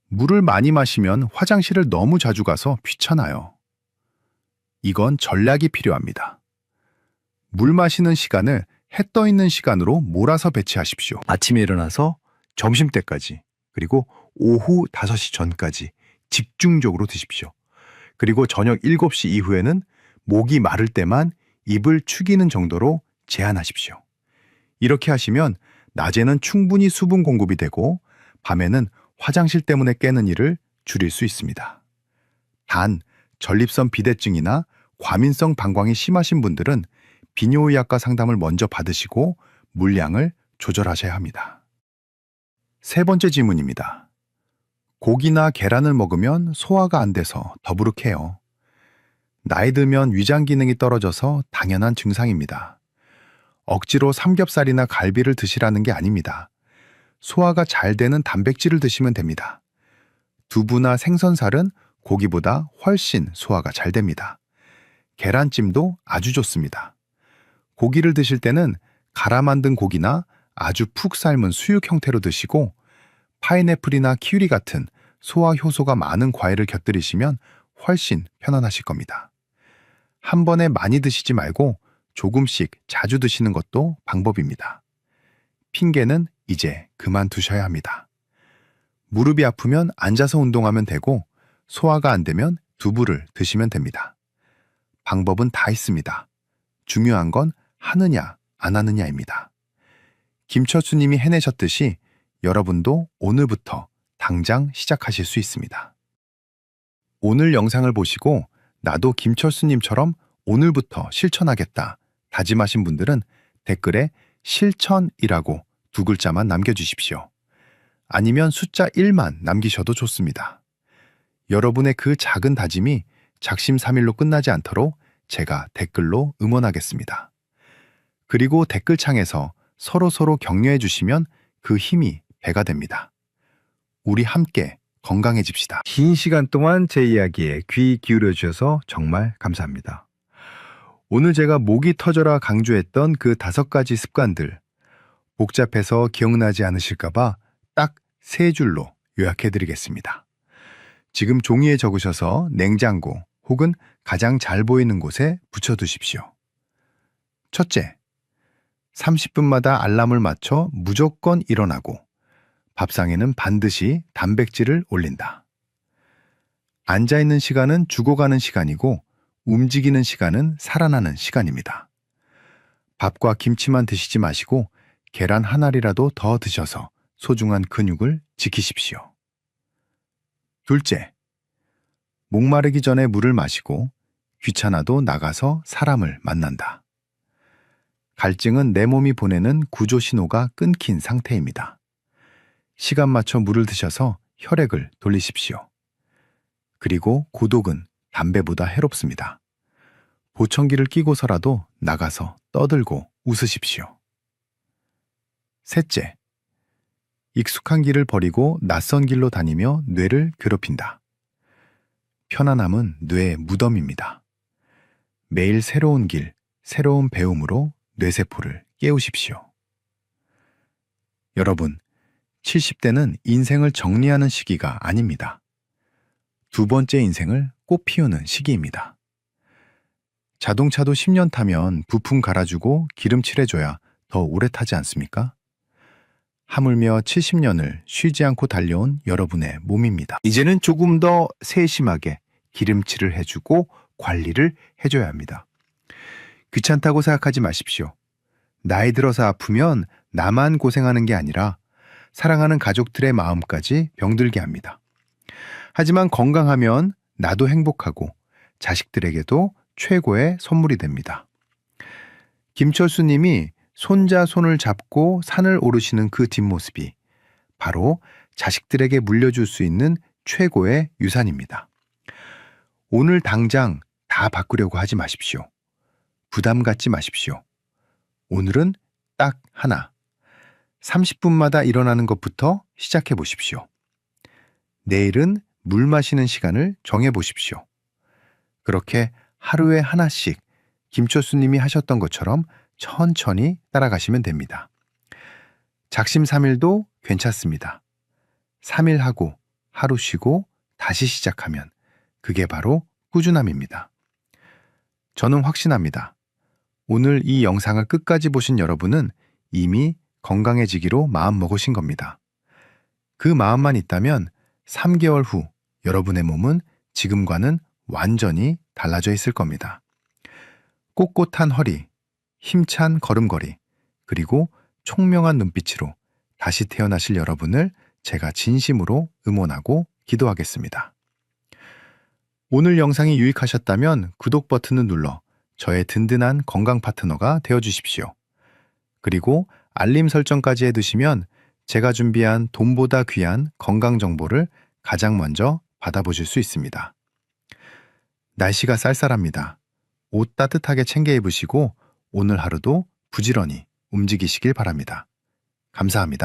물을 많이 마시면 화장실을 너무 자주 가서 귀찮아요. 이건 전략이 필요합니다. 물 마시는 시간을 해 떠 있는 시간으로 몰아서 배치하십시오. 아침에 일어나서 점심때까지 그리고 오후 5시 전까지 집중적으로 드십시오. 그리고 저녁 7시 이후에는 목이 마를 때만 입을 축이는 정도로 제한하십시오. 이렇게 하시면 낮에는 충분히 수분 공급이 되고 밤에는 화장실 때문에 깨는 일을 줄일 수 있습니다. 단, 전립선 비대증이나 과민성 방광이 심하신 분들은 비뇨의학과 상담을 먼저 받으시고 물량을 조절하셔야 합니다. 세 번째 질문입니다. 고기나 계란을 먹으면 소화가 안 돼서 더부룩해요. 나이 들면 위장 기능이 떨어져서 당연한 증상입니다. 억지로 삼겹살이나 갈비를 드시라는 게 아닙니다. 소화가 잘 되는 단백질을 드시면 됩니다. 두부나 생선살은 고기보다 훨씬 소화가 잘 됩니다. 계란찜도 아주 좋습니다. 고기를 드실 때는 갈아 만든 고기나 아주 푹 삶은 수육 형태로 드시고 파인애플이나 키위리 같은 소화 효소가 많은 과일을 곁들이시면 훨씬 편안하실 겁니다. 한 번에 많이 드시지 말고 조금씩 자주 드시는 것도 방법입니다. 핑계는 이제 그만두셔야 합니다. 무릎이 아프면 앉아서 운동하면 되고 소화가 안 되면 두부를 드시면 됩니다. 방법은 다 있습니다. 중요한 건 하느냐 안 하느냐입니다. 김철수님이 해내셨듯이 여러분도 오늘부터 당장 시작하실 수 있습니다. 오늘 영상을 보시고 나도 김철수님처럼 오늘부터 실천하겠다 다짐하신 분들은 댓글에 실천이라고 2글자만 남겨주십시오. 아니면 숫자 1만 남기셔도 좋습니다. 여러분의 그 작은 다짐이 작심삼일로 끝나지 않도록 제가 댓글로 응원하겠습니다. 그리고 댓글창에서 서로 격려해 주시면 그 힘이 배가 됩니다. 우리 함께 건강해집시다. 긴 시간 동안 제 이야기에 귀 기울여 주셔서 정말 감사합니다. 오늘 제가 목이 터져라 강조했던 그 5가지 습관들, 복잡해서 기억나지 않으실까봐 딱 3줄로 요약해드리겠습니다. 지금 종이에 적으셔서 냉장고 혹은 가장 잘 보이는 곳에 붙여두십시오. 첫째, 30분마다 알람을 맞춰 무조건 일어나고 밥상에는 반드시 단백질을 올린다. 앉아있는 시간은 죽어가는 시간이고 움직이는 시간은 살아나는 시간입니다. 밥과 김치만 드시지 마시고 계란 한 알이라도 더 드셔서 소중한 근육을 지키십시오. 둘째, 목마르기 전에 물을 마시고 귀찮아도 나가서 사람을 만난다. 갈증은 내 몸이 보내는 구조 신호가 끊긴 상태입니다. 시간 맞춰 물을 드셔서 혈액을 돌리십시오. 그리고 고독은 담배보다 해롭습니다. 보청기를 끼고서라도 나가서 떠들고 웃으십시오. 셋째, 익숙한 길을 버리고 낯선 길로 다니며 뇌를 괴롭힌다. 편안함은 뇌의 무덤입니다. 매일 새로운 길, 새로운 배움으로 뇌세포를 깨우십시오. 여러분, 70대는 인생을 정리하는 시기가 아닙니다. 2번째 인생을 꽃피우는 시기입니다. 자동차도 10년 타면 부품 갈아주고 기름 칠해줘야 더 오래 타지 않습니까? 하물며 70년을 쉬지 않고 달려온 여러분의 몸입니다. 이제는 조금 더 세심하게 기름칠을 해주고 관리를 해줘야 합니다. 귀찮다고 생각하지 마십시오. 나이 들어서 아프면 나만 고생하는 게 아니라 사랑하는 가족들의 마음까지 병들게 합니다. 하지만 건강하면 나도 행복하고 자식들에게도 최고의 선물이 됩니다. 김철수 님이 손자 손을 잡고 산을 오르시는 그 뒷모습이 바로 자식들에게 물려줄 수 있는 최고의 유산입니다. 오늘 당장 다 바꾸려고 하지 마십시오. 부담 갖지 마십시오. 오늘은 딱 하나. 30분마다 일어나는 것부터 시작해 보십시오. 내일은 물 마시는 시간을 정해 보십시오. 그렇게 하루에 하나씩 김철수 님이 하셨던 것처럼 천천히 따라가시면 됩니다. 작심삼일도 괜찮습니다. 3일 하고 하루 쉬고 다시 시작하면 그게 바로 꾸준함입니다. 저는 확신합니다. 오늘 이 영상을 끝까지 보신 여러분은 이미 건강해지기로 마음먹으신 겁니다. 그 마음만 있다면 3개월 후 여러분의 몸은 지금과는 완전히 달라져 있을 겁니다. 꼿꼿한 허리, 힘찬 걸음걸이, 그리고 총명한 눈빛으로 다시 태어나실 여러분을 제가 진심으로 응원하고 기도하겠습니다. 오늘 영상이 유익하셨다면 구독 버튼을 눌러 저의 든든한 건강 파트너가 되어주십시오. 그리고 알림 설정까지 해두시면 제가 준비한 돈보다 귀한 건강 정보를 가장 먼저 받아보실 수 있습니다. 날씨가 쌀쌀합니다. 옷 따뜻하게 챙겨 입으시고 오늘 하루도 부지런히 움직이시길 바랍니다. 감사합니다.